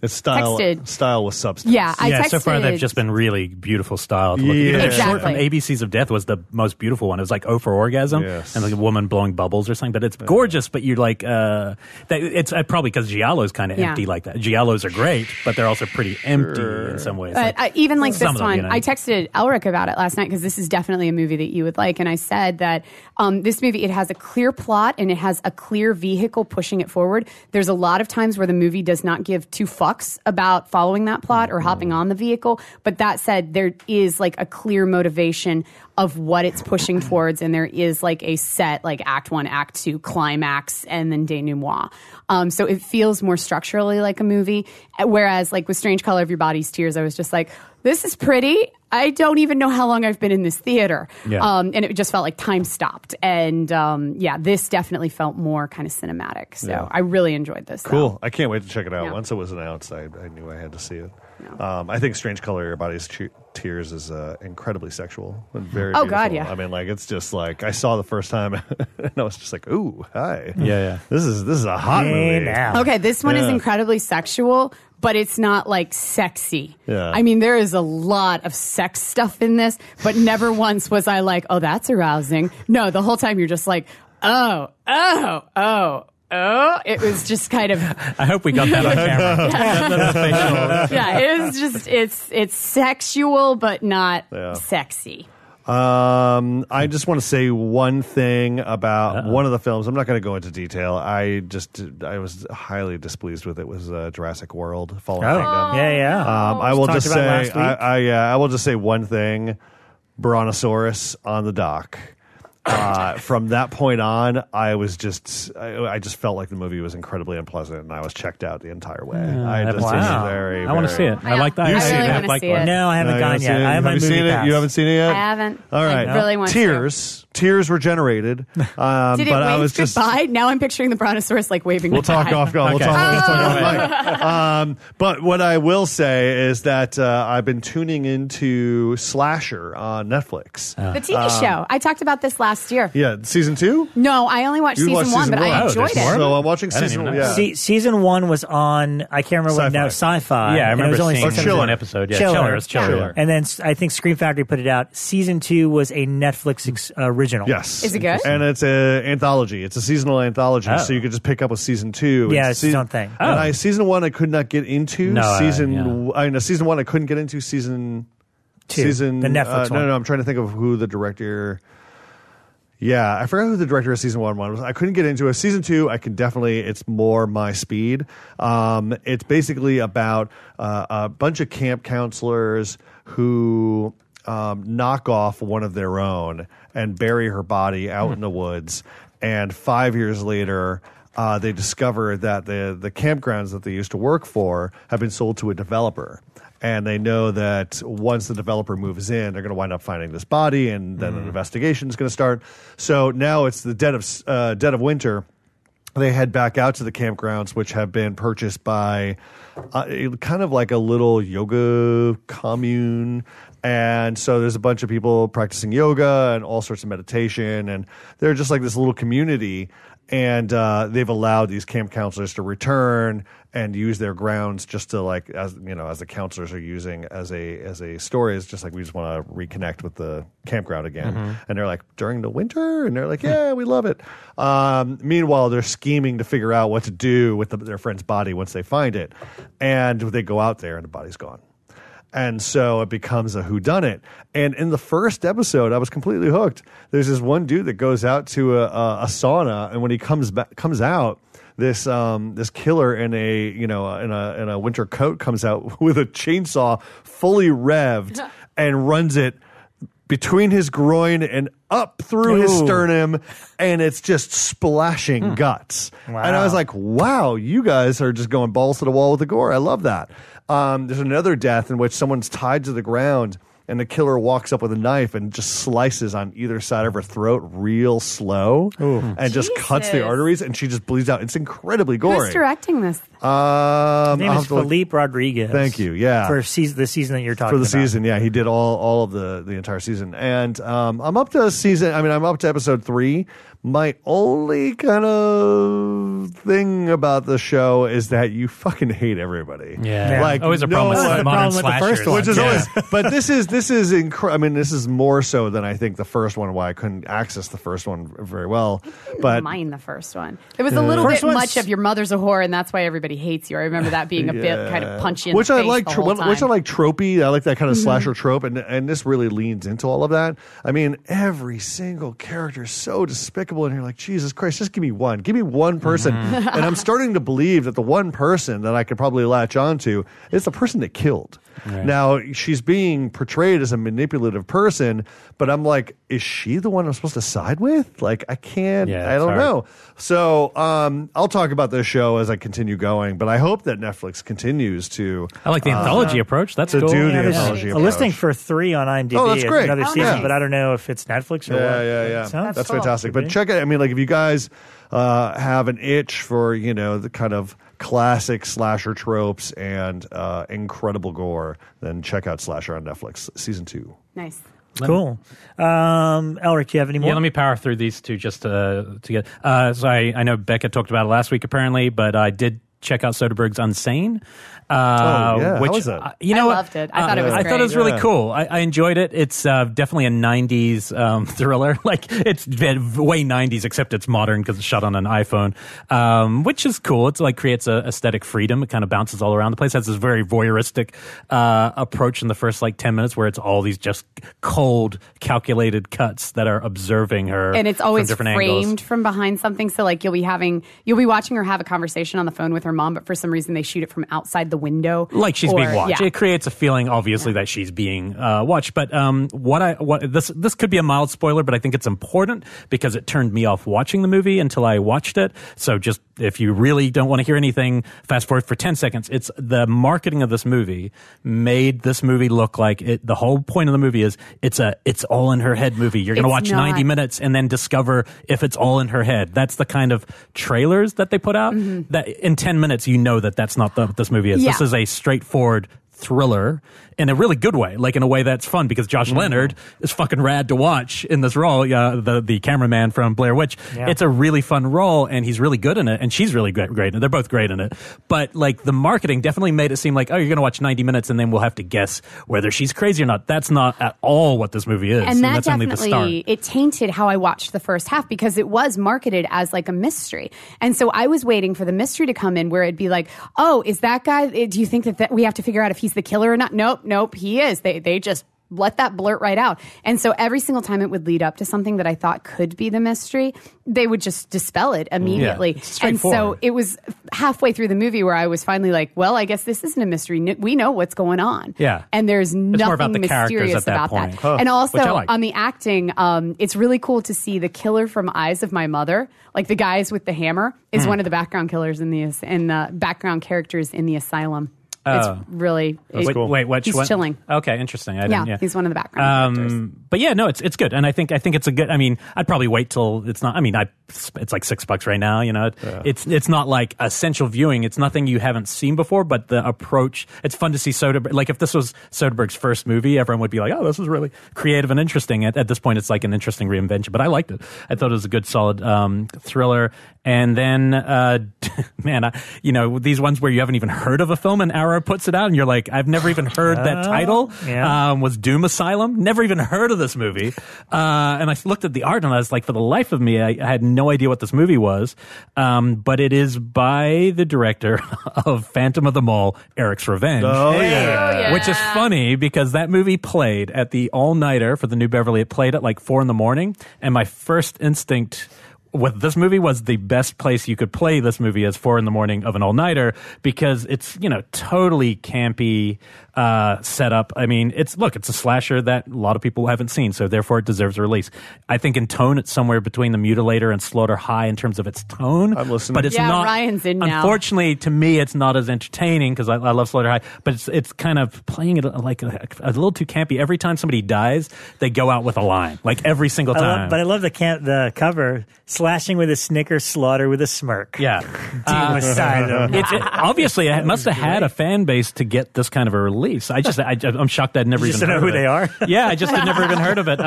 Speaker 3: it's style with substance.
Speaker 4: Yeah, I texted.
Speaker 2: So far they've just been really beautiful style to look at.
Speaker 3: Yeah.
Speaker 2: Even the short
Speaker 4: Exactly.
Speaker 2: from ABCs of Death was the most beautiful one. It was like O for Orgasm,
Speaker 3: Yes.
Speaker 2: and like a woman blowing bubbles or something. But it's gorgeous. But you're like, it's probably because giallo's kind of empty like that. Giallos are great, but they're also pretty empty in some ways.
Speaker 4: But even like
Speaker 2: some
Speaker 4: this
Speaker 2: of them,
Speaker 4: one, I texted Elric about it last night because this is definitely a movie that you would like. And I said that this movie, it has a clear plot and it has a clear vehicle pushing it forward. There's a lot of times where the movie does not give 2 fucks about following that plot or hopping on the vehicle. But that said, there is like a clear motivation of what it's pushing towards, and there is like a set like Act 1, Act 2, climax, and then denouement. So it feels more structurally like a movie. Whereas like with Strange Color of Your Body's Tears, I was just like, this is pretty. I don't even know how long I've been in this theater.
Speaker 2: Yeah.
Speaker 4: And it just felt like time stopped. And this definitely felt more kind of cinematic. So I really enjoyed this.
Speaker 3: Cool.
Speaker 4: Though.
Speaker 3: I can't wait to check it out.
Speaker 4: Yeah.
Speaker 3: Once it was announced, I knew I had to see it. I think Strange Color of Your Body's Tears is incredibly sexual and very beautiful.
Speaker 4: God, yeah.
Speaker 3: I mean, like, it's just like, I saw the first time and I was just like, ooh, hi.
Speaker 2: Yeah.
Speaker 3: This is a hot movie.
Speaker 1: Now.
Speaker 4: Okay, this one is incredibly sexual, but it's not like sexy.
Speaker 3: Yeah.
Speaker 4: I mean, there is a lot of sex stuff in this, but never once was I like, oh, that's arousing. No, the whole time you're just like, oh. It was just kind of.
Speaker 2: I hope we got that on camera.
Speaker 4: Yeah, it was just it's sexual but not sexy.
Speaker 3: I just want to say one thing about one of the films. I'm not going to go into detail. I was highly displeased with it. Was Jurassic World: Fallen Kingdom.
Speaker 1: Yeah.
Speaker 3: I will just say,
Speaker 1: last week.
Speaker 3: I will just say one thing: Brontosaurus on the dock. From that point on, I just felt like the movie was incredibly unpleasant, and I was checked out the entire way. I
Speaker 2: want to see it. I like that.
Speaker 4: I really want to see it.
Speaker 1: No, I haven't gone yet. I
Speaker 3: have you seen it? You haven't seen it yet?
Speaker 4: I haven't.
Speaker 3: All right.
Speaker 4: I really want
Speaker 3: Tears were generated.
Speaker 4: Did it
Speaker 3: but
Speaker 4: wave
Speaker 3: I was
Speaker 4: goodbye? Now I'm picturing the Brontosaurus like waving
Speaker 3: We'll
Speaker 4: goodbye.
Speaker 3: talk off. We'll talk off mic. But what I will say is that I've been tuning into Slasher on Netflix.
Speaker 4: The TV show. I talked about this last year.
Speaker 3: Yeah, season 2?
Speaker 4: No, I only watched
Speaker 3: You
Speaker 4: season
Speaker 3: watched
Speaker 4: 1,
Speaker 3: season
Speaker 4: but I
Speaker 3: one.
Speaker 4: enjoyed
Speaker 2: there's more?
Speaker 4: it.
Speaker 3: So I'm watching
Speaker 2: I didn't
Speaker 3: season
Speaker 2: even
Speaker 3: 1.
Speaker 2: know.
Speaker 3: Yeah.
Speaker 1: Season 1 was on, I can't remember what now, Sci-Fi.
Speaker 2: Yeah, I
Speaker 1: and it
Speaker 2: remember
Speaker 1: was only
Speaker 2: seeing
Speaker 1: 6
Speaker 3: Chiller.
Speaker 2: one episode. Yeah,
Speaker 1: Chiller.
Speaker 2: It's Chiller.
Speaker 1: And then I think Scream Factory put it out. Season 2 was a Netflix original.
Speaker 3: Yes.
Speaker 4: Is it good?
Speaker 3: And it's an anthology. It's a seasonal anthology,
Speaker 2: Oh.
Speaker 3: so you could just pick up with season 2.
Speaker 1: Yeah, it's its own thing.
Speaker 3: And season 1 I could not get into.
Speaker 2: No,
Speaker 3: season 1 I couldn't get into. Season
Speaker 1: 2, the Netflix one.
Speaker 3: No, I'm trying to think of who the director. Yeah, I forgot who the director of season 1 was. I couldn't get into it. Season 2, I can definitely. It's more my speed. It's basically about a bunch of camp counselors who knock off one of their own and bury her body out in the woods. And 5 years later, they discover that the campgrounds that they used to work for have been sold to a developer. And they know that once the developer moves in, they're going to wind up finding this body, and then an investigation is going to start. So now it's the dead of winter. They head back out to the campgrounds, which have been purchased by kind of like a little yoga commune. And so there's a bunch of people practicing yoga and all sorts of meditation, and they're just like this little community. And they've allowed these camp counselors to return and use their grounds just to like, as the counselors are using as a story. It's just like, we just want to reconnect with the campground again. And they're like, during the winter, and they're like, yeah, we love it. Meanwhile, they're scheming to figure out what to do with their friend's body once they find it, and they go out there and the body's gone. And so it becomes a whodunit. And in the first episode, I was completely hooked. There's this one dude that goes out to a sauna, and when he comes out, this killer in a winter coat comes out with a chainsaw fully revved and runs it between his groin and up through his sternum, and it's just splashing guts. Wow. And I was like, wow, you guys are just going balls to the wall with the gore. I love that. There's another death in which someone's tied to the ground, and the killer walks up with a knife and just slices on either side of her throat real slow and just cuts the arteries, and she just bleeds out. It's incredibly gory.
Speaker 4: Who's directing this?
Speaker 1: His name is Felipe Rodriguez.
Speaker 3: Thann you. Yeah.
Speaker 1: For the season that you're talking about.
Speaker 3: For the season, yeah. He did all of the entire season. And I'm up to episode 3. My only kind of thing about the show is that you fucking hate everybody.
Speaker 2: Yeah.
Speaker 3: Like,
Speaker 2: always a problem with modern slashers.
Speaker 3: Which is always, but this is this is more so than I think the first one, why I couldn't access the first one very well. But
Speaker 4: mind the first one. It was a little bit much of your mother's a whore, and that's why everybody hates you. I remember that being a bit kind of punchy in the face the whole time.
Speaker 3: Which I like tropey. I like that kind of slasher trope, and this really leans into all of that. I mean, every single character is so despicable, and you're like, Jesus Christ, just give me one person. And I'm starting to believe that the one person that I could probably latch onto is the person that killed. Right. Now, she's being portrayed as a manipulative person, but I'm like, is she the one I'm supposed to side with? Like, I can't, I don't know. So I'll talk about this show as I continue going, but I hope that Netflix continues to...
Speaker 2: I like the anthology approach. That's cool.
Speaker 3: Do the anthology approach.
Speaker 1: A listing for 3 on IMDb.
Speaker 3: Oh, that's great.
Speaker 1: Another season, but I don't know if it's Netflix or what.
Speaker 3: Yeah. That's fantastic. But check it. I mean, like, if you guys have an itch for, the kind of classic slasher tropes and incredible gore, then check out Slasher on Netflix, season 2.
Speaker 4: Nice.
Speaker 1: Cool. Elric, you have any more?
Speaker 2: Yeah, let me power through these two just to get. So I know Bekah talked about it last week apparently, but I did check out Soderbergh's Unsane.
Speaker 3: Which, how was that?
Speaker 4: I loved it. I thought it was great.
Speaker 2: I thought it was really cool. I enjoyed it. It's definitely a 90s thriller. Like, it's way 90s, except it's modern because it's shot on an iPhone, which is cool. It's like creates a aesthetic freedom. It kind of bounces all around the place. It has this very voyeuristic approach in the first 10 minutes where it's all these just cold, calculated cuts that are observing her.
Speaker 4: And it's always
Speaker 2: from
Speaker 4: framed
Speaker 2: angles.
Speaker 4: from behind something. So you'll be watching her have a conversation on the phone with her mom, but for some reason they shoot it from outside the window,
Speaker 2: like she's being watched. It creates a feeling, obviously, that she's being watched. But this could be a mild spoiler, but I think it's important because it turned me off watching the movie until I watched it. So just if you really don't want to hear anything, fast forward for 10 seconds. It's the marketing of this movie made this movie look like it. The whole point of the movie is it's all in her head movie. You're going to watch 90 minutes and then discover if it's all in her head. That's the kind of trailers that they put out. That in 10 minutes you know that's not what this movie is. This is a straightforward thriller in a really good way, like in a way that's fun because Josh Leonard is fucking rad to watch in this role, the cameraman from Blair Witch. It's a really fun role and he's really good in it and she's really great in it. They're both great in it. But the marketing definitely made it seem like, oh, you're going to watch 90 minutes and then we'll have to guess whether she's crazy or not. That's not at all what this movie is.
Speaker 4: And
Speaker 2: that's only the start.
Speaker 4: It tainted how I watched the first half because it was marketed as like a mystery. And so I was waiting for the mystery to come in where it'd be like, oh, is that guy, do you think that we have to figure out if he's the killer or not? Nope, he is. They just let that blurt right out. And so every single time it would lead up to something that I thought could be the mystery, they would just dispel it immediately. And so it was halfway through the movie where I was finally like, well, I guess this isn't a mystery. We know what's going on.
Speaker 2: Yeah.
Speaker 4: And there's nothing
Speaker 2: about the
Speaker 4: mysterious about that.
Speaker 2: Huh.
Speaker 4: And also
Speaker 2: like.
Speaker 4: on the acting, it's really cool to see the killer from Eyes of My Mother, like the guys with the hammer, is one of the background killers in the background characters in the asylum. It's really
Speaker 3: cool.
Speaker 2: Wait, which
Speaker 4: he's
Speaker 2: one?
Speaker 4: chilling.
Speaker 2: Okay, interesting. I didn't,
Speaker 4: he's one of the background characters.
Speaker 2: But yeah, no, it's good, and I think it's a good. I mean, I'd probably wait till it's not. I mean, it's like $6 right now. You know, it's not like essential viewing. It's nothing you haven't seen before, but the approach. It's fun to see Soderbergh. Like if this was Soderbergh's first movie, everyone would be like, "Oh, this is really creative and interesting." At this point, it's like an interesting reinvention. But I liked it. I thought it was a good, solid thriller. And then, man, these ones where you haven't even heard of a film and Arrow puts it out and you're like, I've never even heard that title. Yeah. Was Doom Asylum. Never even heard of this movie. And I looked at the art and I was like, for the life of me, I had no idea what this movie was. But it is by the director of Phantom of the Mole, Eric's Revenge.
Speaker 3: Oh, yeah.
Speaker 2: Which is funny because that movie played at the all-nighter for the New Beverly. It played at like 4 a.m. And my first instinct with this movie was the best place you could play this movie as 4 a.m. of an all-nighter because it's, totally campy setup. I mean, it's a slasher that a lot of people haven't seen, so therefore it deserves a release. I think in tone, it's somewhere between The Mutilator and Slaughter High in terms of its tone.
Speaker 3: I'm listening.
Speaker 2: But it's not.
Speaker 4: Ryan's in now.
Speaker 2: Unfortunately, to me, it's not as entertaining because I love Slaughter High, but it's kind of playing it like a little too campy. Every time somebody dies, they go out with a line, like every single time.
Speaker 1: I love the cover. Slashing with a snicker, slaughter with a smirk.
Speaker 2: Yeah.
Speaker 1: Doom Asylum.
Speaker 2: Obviously, it must have had a fan base to get this kind of a release. I'm shocked I'd never even heard of it.
Speaker 1: You just know who they are?
Speaker 2: Yeah, I just had never even heard of it.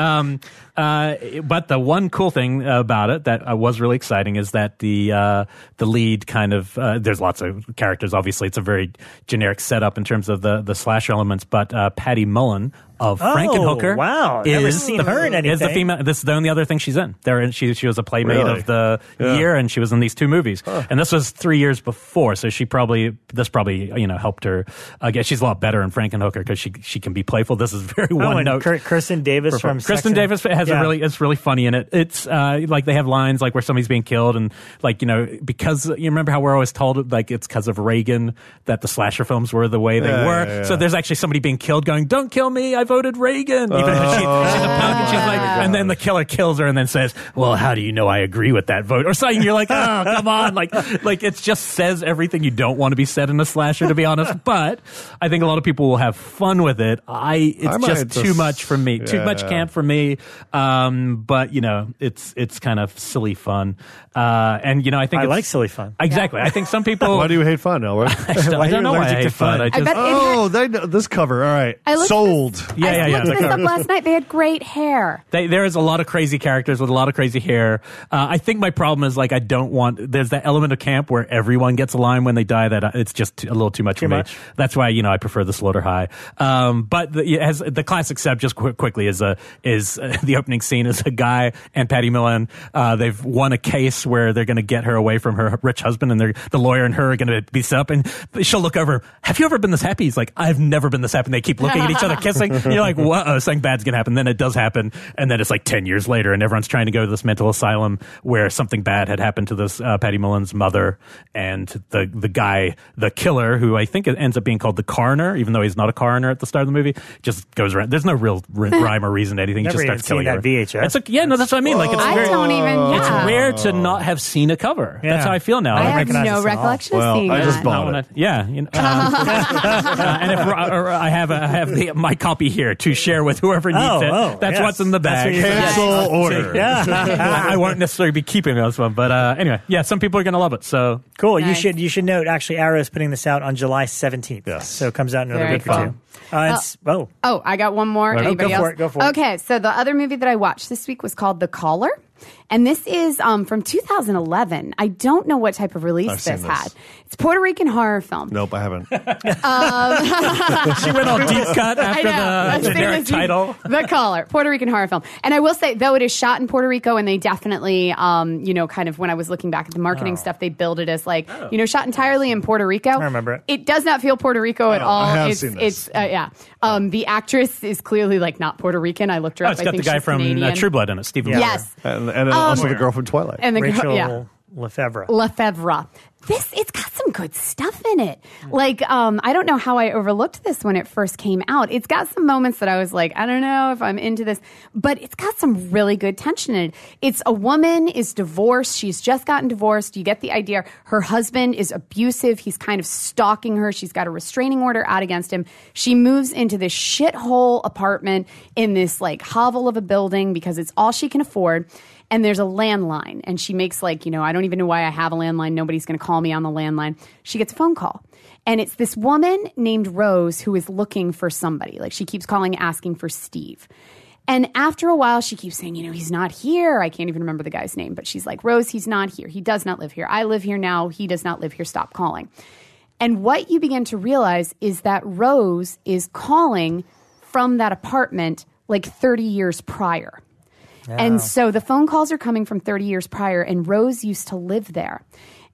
Speaker 2: But the one cool thing about it that was really exciting is that the lead kind of, there's lots of characters, obviously. It's a very generic setup in terms of the slasher elements, but Patty Mullen of Frankenhooker.
Speaker 1: Wow. Never seen her in anything.
Speaker 2: Is the female. This is the only other thing she's in. She was a playmate of the year, and she was in these 2 movies. Huh. And this was 3 years before, so this probably helped her. She's a lot better in Frankenhooker because she can be playful. This is very one note.
Speaker 1: Kirsten Davis from
Speaker 2: Kristen Davis has it's really funny in it. It's like they have lines like where somebody's being killed, and because you remember how we're always told like it's because of Reagan that the slasher films were the way they were. Yeah. So there's actually somebody being killed going, "Don't kill me, I voted Reagan." Even though she's a punk, and she's like, and then the killer kills her and then says, "Well, how do you know I agree with that vote?" Or something. You're like, "Oh, come on!" Like it just says everything you don't want to be said in a slasher, to be honest. But I think a lot of people will have fun with it. It's just too much for me. Too much camp for me. But it's kind of silly fun. And I think
Speaker 1: I like silly fun.
Speaker 2: Exactly. I think some people.
Speaker 3: Why do you hate fun, Elric?
Speaker 2: I don't know why I hate fun.
Speaker 3: They know this cover. All right, sold.
Speaker 4: I looked this up last night. They had great hair.
Speaker 2: There is a lot of crazy characters with a lot of crazy hair. I think my problem is I don't want. There's that element of camp where everyone gets a line when they die. That it's just a little too much for me. That's why I prefer the Slaughter High. But the classic setup just quickly is the opening scene is a guy and Patty Mullen. They've won a case where they're going to get her away from her rich husband, and the lawyer and her are going to be set up, and she'll look over. "Have you ever been this happy?" He's like, "I've never been this happy." And they keep looking at each other, kissing. And you're like, "Whoa, something bad's going to happen." Then it does happen, and then it's like 10 years later, and everyone's trying to go to this mental asylum where something bad had happened to this Patty Mullen's mother, and the guy, the killer, who I think it ends up being called the coroner, even though he's not a coroner at the start of the movie, just goes around. There's no real rhyme or reason to anything. He just starts killing her.
Speaker 1: VHS.
Speaker 2: That's what I mean. Like it's
Speaker 4: it's
Speaker 2: rare to not have seen a cover. Yeah. That's how I feel now.
Speaker 4: I have no recollection of seeing
Speaker 3: I just bought it.
Speaker 2: And if I have my copy here to share with whoever needs it. That's what's in the bag.
Speaker 3: Cancel order.
Speaker 1: Yeah.
Speaker 2: I won't necessarily be keeping this one, but anyway, some people are going to love it. So
Speaker 1: cool. Nice. You should note actually Arrow is putting this out on July 17th.
Speaker 3: Yes.
Speaker 1: So it comes out in another week or two.
Speaker 4: I got one more. Anybody else?
Speaker 1: Go for it.
Speaker 4: Okay, so the other movie that I watched this week was called The Caller. And this is from 2011. I don't know what type of release this had. It's a Puerto Rican horror film.
Speaker 3: Nope, I haven't.
Speaker 2: She went all deep cut after the generic title.
Speaker 4: The Caller, Puerto Rican horror film. And I will say, though it is shot in Puerto Rico, and they definitely, kind of when I was looking back at the marketing stuff, they build it as shot entirely in Puerto Rico.
Speaker 1: I remember it.
Speaker 4: It does not feel Puerto Rico at all.
Speaker 3: I have seen this.
Speaker 4: The actress is clearly not Puerto Rican. I looked her up.
Speaker 2: It's got the guy from True Blood in it, Stephen.
Speaker 4: Yes.
Speaker 3: And also the girl from Twilight.
Speaker 4: And the
Speaker 1: Rachel
Speaker 4: Lefevre. It's got some good stuff in it. Like, I don't know how I overlooked this when it first came out. It's got some moments that I was like, I don't know if I'm into this, but it's got some really good tension in it. It's a woman is divorced. She's just gotten divorced. You get the idea. Her husband is abusive. He's kind of stalking her. She's got a restraining order out against him. She moves into this shithole apartment in this like hovel of a building because it's all she can afford. And there's a landline, and she makes like, I don't even know why I have a landline. Nobody's going to call me on the landline. She gets a phone call, and it's this woman named Rose who is looking for somebody. Like, she keeps calling, asking for Steve. And after a while, she keeps saying, he's not here. I can't even remember the guy's name, but she's like, Rose, he's not here. He does not live here. I live here now. He does not live here. Stop calling. And what you begin to realize is that Rose is calling from that apartment like 30 years prior. And so the phone calls are coming from 30 years prior, and Rose used to live there.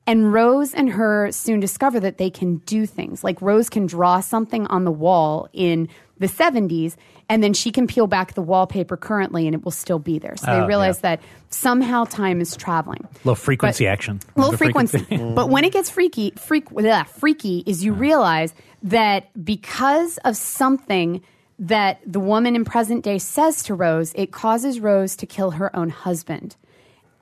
Speaker 4: And Rose and her soon discover that they can do things. Like, Rose can draw something on the wall in the 70s, and then she can peel back the wallpaper currently, and it will still be there. So they realize that somehow time is traveling.
Speaker 2: Low frequency action.
Speaker 4: Low frequency. But when it gets freaky is you realize that because of something that the woman in present day says to Rose, it causes Rose to kill her own husband.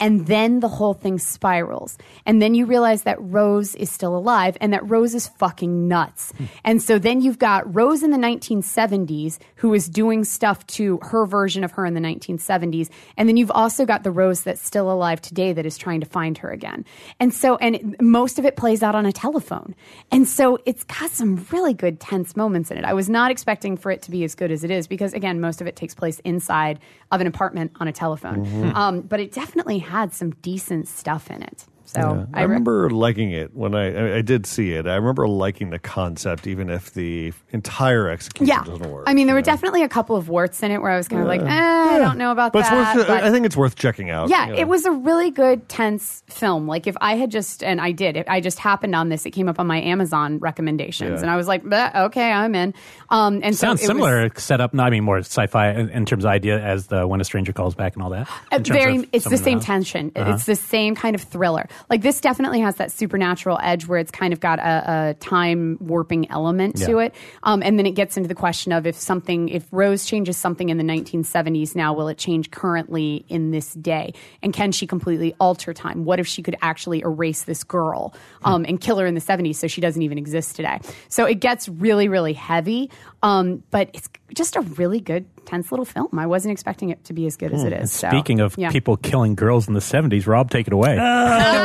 Speaker 4: And then the whole thing spirals. And then you realize that Rose is still alive and that Rose is fucking nuts. And so then you've got Rose in the 1970s who is doing stuff to her version of her in the 1970s. And then you've also got the Rose that's still alive today that is trying to find her again. And so, most of it plays out on a telephone. And so it's got some really good tense moments in it. I was not expecting for it to be as good as it is because, again, most of it takes place inside of an apartment on a telephone. But it definitely had some decent stuff in it. So
Speaker 3: I remember liking it when I did see it. I remember liking the concept, even if the entire execution doesn't work.
Speaker 4: I mean, there were definitely a couple of warts in it where I was kind of like, I don't know about that.
Speaker 3: But I think it's worth checking out.
Speaker 4: Yeah, it was a really good, tense film. Like, if I had just, and I did, if I just happened on this, it came up on my Amazon recommendations, and I was like, okay, I'm in. And
Speaker 2: sounds similar setup, more sci-fi in terms of idea as the When a Stranger Calls Back and all that.
Speaker 4: It's the same tension. It's the same kind of thriller. Like, this definitely has that supernatural edge where it's kind of got a time warping element to it. And then it gets into the question of if Rose changes something in the 1970s now, will it change currently in this day? And can she completely alter time? What if she could actually erase this girl and kill her in the 70s so she doesn't even exist today? So it gets really, really heavy. But it's just a really good, tense little film. I wasn't expecting it to be as good as it is.
Speaker 2: Speaking of people killing girls in the 70s, Rob, take it away.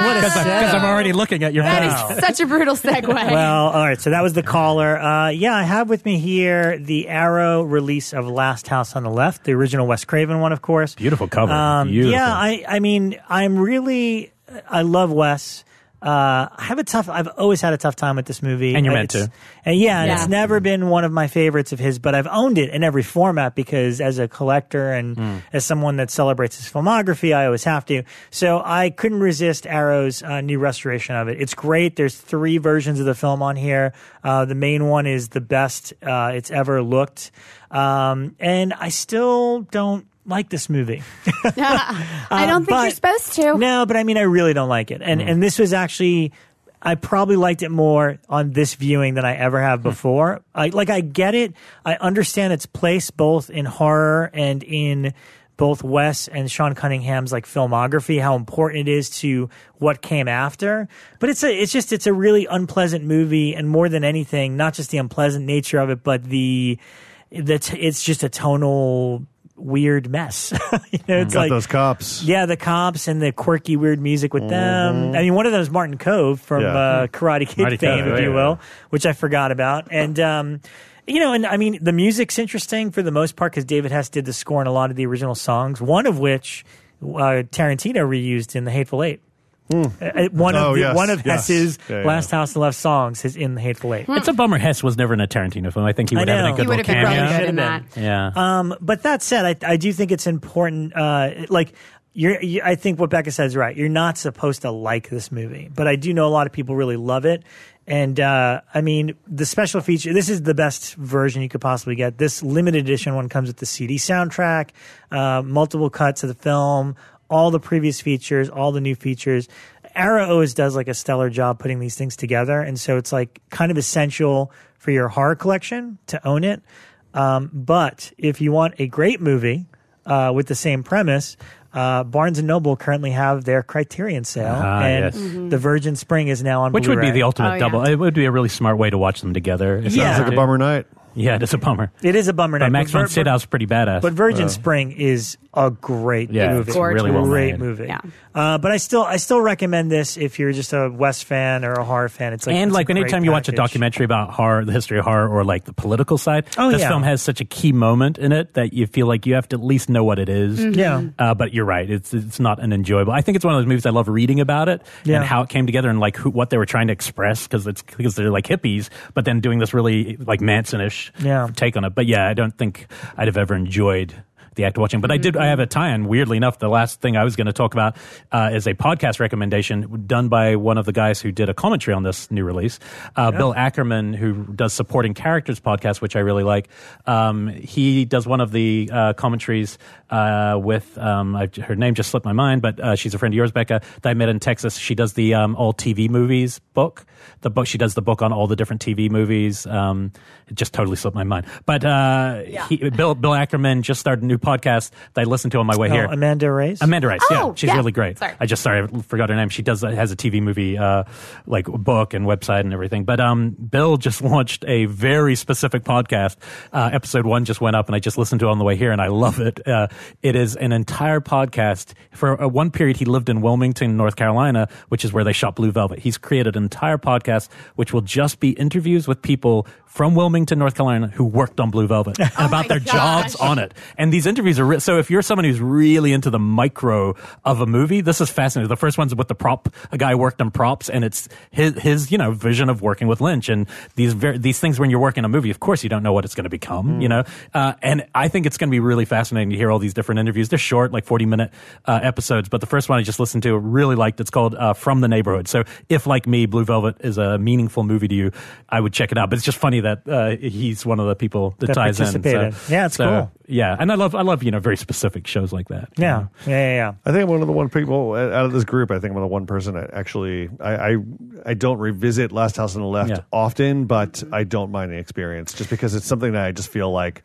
Speaker 2: Because I'm already looking at your phone.
Speaker 4: That is such a brutal segue.
Speaker 1: Well, all right, so that was the caller. I have with me here the Arrow release of Last House on the Left, the original Wes Craven one, of course.
Speaker 2: Beautiful cover. Beautiful.
Speaker 1: Yeah, I love Wes. I've always had a tough time with this movie.
Speaker 2: And you're meant to.
Speaker 1: And it's never been one of my favorites of his, but I've owned it in every format because as a collector and as someone that celebrates his filmography, I always have to. So I couldn't resist Arrow's new restoration of it. It's great. There's 3 versions of the film on here. The main one is the best it's ever looked. And I still don't like this movie.
Speaker 4: I don't think you're supposed to.
Speaker 1: No, but I really don't like it. And this was actually, I probably liked it more on this viewing than I ever have before. I get it. I understand its place both in horror and in both Wes and Sean Cunningham's filmography, how important it is to what came after. But it's a really unpleasant movie, and more than anything, not just the unpleasant nature of it, but it's just a tonal weird mess. It's
Speaker 3: got those cops.
Speaker 1: Yeah, the cops and the quirky weird music with them. One of them is Martin Kove from Karate Kid fame, if you will, which I forgot about. And the music's interesting for the most part because David Hess did the score on a lot of the original songs, one of which Tarantino reused in The Hateful Eight. One of Hess's Last House on the Left songs is in The Hateful Eight.
Speaker 2: It's a bummer Hess was never in a Tarantino film. I think he would have been a good little cameo.
Speaker 4: Really good in that.
Speaker 2: Yeah.
Speaker 1: But that said, I do think it's important. I think what Bekah said is right. You're not supposed to like this movie, but I do know a lot of people really love it. And the special feature, this is the best version you could possibly get. This limited edition one comes with the CD soundtrack, multiple cuts of the film, all the previous features, all the new features. Arrow always does like a stellar job putting these things together, and so it's like kind of essential for your horror collection to own it. But if you want a great movie with the same premise, Barnes & Noble currently have their Criterion sale, and The Virgin Spring is now on
Speaker 2: Which
Speaker 1: Blu-ray.
Speaker 2: would be the ultimate double. It would be a really smart way to watch them together.
Speaker 3: Sounds like a bummer night.
Speaker 2: Yeah, it is a bummer.
Speaker 1: It is a bummer night.
Speaker 2: But Max von Sydow's pretty badass.
Speaker 1: But Virgin Spring is a great movie.
Speaker 2: It's really well
Speaker 1: great
Speaker 2: made.
Speaker 1: movie.
Speaker 4: Yeah.
Speaker 1: But I still recommend this if you're just a Wes fan or a horror fan. It's like
Speaker 2: and
Speaker 1: it's
Speaker 2: like
Speaker 1: a great
Speaker 2: anytime you watch a
Speaker 1: package.
Speaker 2: documentary about horror, the history of horror, or like the political side, this film has such a key moment in it that you feel like you have to at least know what it is.
Speaker 1: Yeah.
Speaker 2: But you're right; it's not an enjoyable. I think it's one of those movies I love reading about it and how it came together and like what they were trying to express because they're like hippies, but then doing this really like Manson-ish take on it. But yeah, I don't think I'd have ever enjoyed the act of watching. But I have a tie-in. Weirdly enough, the last thing I was going to talk about is a podcast recommendation done by one of the guys who did a commentary on this new release, Bill Ackerman, who does Supporting Characters podcast, which I really like. He does one of the commentaries with her name just slipped my mind, but she's a friend of yours, Bekah, that I met in Texas. She does the all TV movies book. She does the book on all the different TV movies. It just totally slipped my mind. But Bill Ackerman just started a new podcast that I listened to on my way here.
Speaker 1: Amanda Rice?
Speaker 2: Amanda Rice, she's really great.
Speaker 4: Sorry.
Speaker 2: I forgot her name. She has a TV movie like book and website and everything. But Bill just launched a very specific podcast. Episode 1 just went up, and I just listened to it on the way here, and I love it. It is an entire podcast. For one period, he lived in Wilmington, North Carolina, which is where they shot Blue Velvet. He's created an entire podcast which will just be interviews with people from Wilmington, North Carolina, who worked on Blue Velvet and about their jobs on it. And these interviews are so if you're someone who's really into the micro of a movie, this is fascinating. The first one's with a guy who worked on props, and it's his vision of working with Lynch. And these things, when you're working on a movie, of course you don't know what it's going to become, and I think it's going to be really fascinating to hear all these different interviews. They're short, like 40-minute episodes, but the first one I just listened to, really liked. It's called From the Neighborhood. So if, like me, Blue Velvet is a meaningful movie to you, I would check it out. But it's just funny that he's one of the people that ties in.
Speaker 1: So, yeah, it's cool.
Speaker 2: Yeah, and I love very specific shows like that.
Speaker 1: Yeah.
Speaker 3: I think I'm one of the one people out of this group. I think I'm the one person that actually I don't revisit Last House on the Left often, but I don't mind the experience just because it's something that I just feel like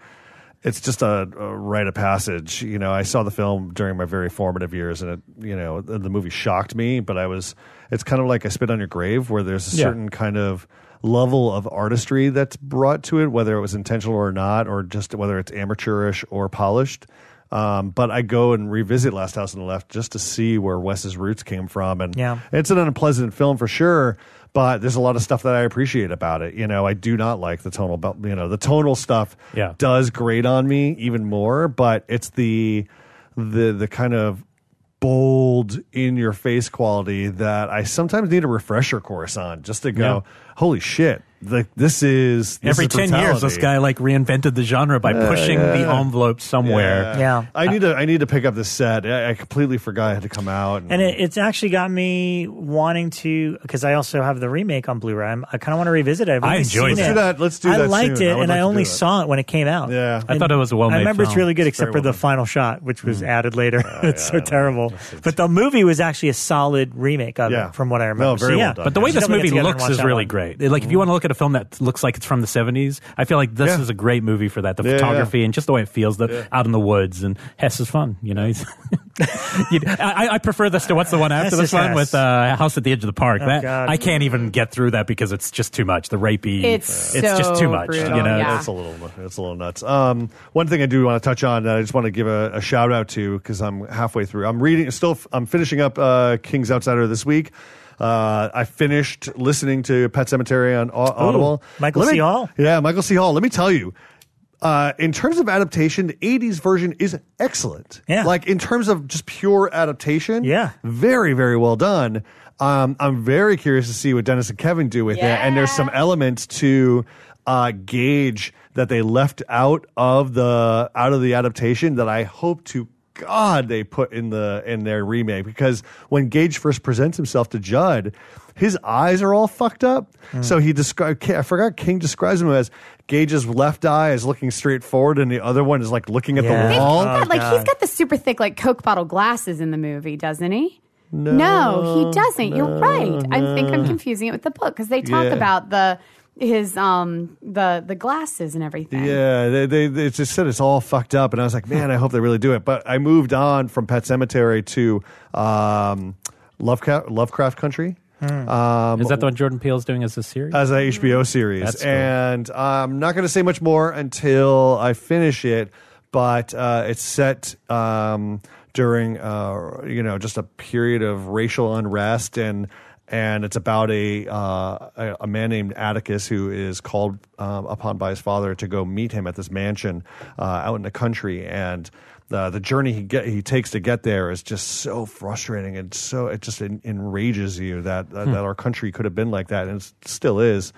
Speaker 3: it's just a rite of passage. I saw the film during my very formative years, and the movie shocked me. But it's kind of like I Spit on Your Grave, where there's a certain kind of level of artistry that's brought to it, whether it was intentional or not, or just whether it's amateurish or polished. But I go and revisit Last House on the Left just to see where Wes's roots came from. And it's an unpleasant film for sure, but there's a lot of stuff that I appreciate about it. I do not like the tonal, the tonal stuff does grate on me even more, but it's the kind of bold, in-your-face quality that I sometimes need a refresher course on just to go, holy shit. This
Speaker 2: every 10 years this guy reinvented the genre by pushing the envelope somewhere.
Speaker 3: I need to pick up this set. I completely forgot it had to come out,
Speaker 1: and it's actually got me wanting to, because I also have the remake on Blu-ray. I kind of want to revisit it.
Speaker 2: I enjoyed
Speaker 3: it. Let's do that.
Speaker 1: I liked
Speaker 3: soon.
Speaker 1: it, and I only saw it when it came out.
Speaker 2: I thought it was a well-made
Speaker 1: I remember
Speaker 2: film.
Speaker 1: it's really good, except for the final shot, which was added later. It's so terrible. But the movie was actually a solid remake of it, from what I remember.
Speaker 3: No, very well done.
Speaker 2: But the way this movie looks is really great. If you want to look at a film that looks like it's from the 70s, I feel like this is a great movie for that. The photography and just the way it feels out in the woods, and Hess is fun. I prefer this to what's the one after this one with House at the Edge of the Park. I can't even get through that because it's just too much. The rapey, it's just too much.
Speaker 4: Brutal,
Speaker 3: it's a little nuts. One thing I do want to touch on that I just want to give a shout out to, because I'm halfway through. I'm finishing up King's Outsider this week. I finished listening to Pet Sematary on Audible.
Speaker 1: Michael C. Hall?
Speaker 3: Yeah, Michael C. Hall. Let me tell you, in terms of adaptation, the 80s version is excellent.
Speaker 1: Yeah.
Speaker 3: In terms of just pure adaptation, very, very well done. I'm very curious to see what Dennis and Kevin do with it. And there's some elements to Gage that they left out of the adaptation that I hope to God they put in their remake, because when Gage first presents himself to Judd, his eyes are all fucked up. So I forgot King describes him as Gage's left eye is looking straight forward and the other one is looking at the wall.
Speaker 4: He's got the super thick Coke bottle glasses in the movie, doesn't he? No, he doesn't. You're right. I think I'm confusing it with the book because they talk about the glasses and everything.
Speaker 3: Yeah, they just said it's all fucked up, and I was like, man, I hope they really do it. But I moved on from Pet Sematary to Lovecraft Country.
Speaker 2: Is that the one Jordan Peele's doing as a series?
Speaker 3: As an HBO series.
Speaker 2: That's cool.
Speaker 3: And I'm not going to say much more until I finish it, but it's set during just a period of racial unrest, and it's about a man named Atticus who is called upon by his father to go meet him at this mansion out in the country, and the journey he takes to get there is just so frustrating, and so it just enrages you that our country could have been like that, and it still is.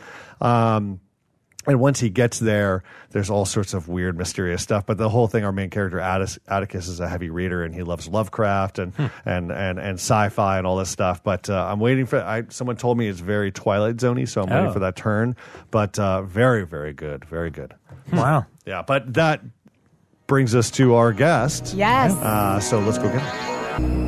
Speaker 3: And once he gets there, there's all sorts of weird, mysterious stuff. But the whole thing, our main character Atticus is a heavy reader, and he loves Lovecraft and sci-fi and all this stuff. But I'm waiting for. Someone told me it's very Twilight Zone-y, so I'm waiting for that turn. But very, very good, very good.
Speaker 1: Wow.
Speaker 3: Yeah, but that brings us to our guest.
Speaker 4: Yes.
Speaker 3: So let's go get him.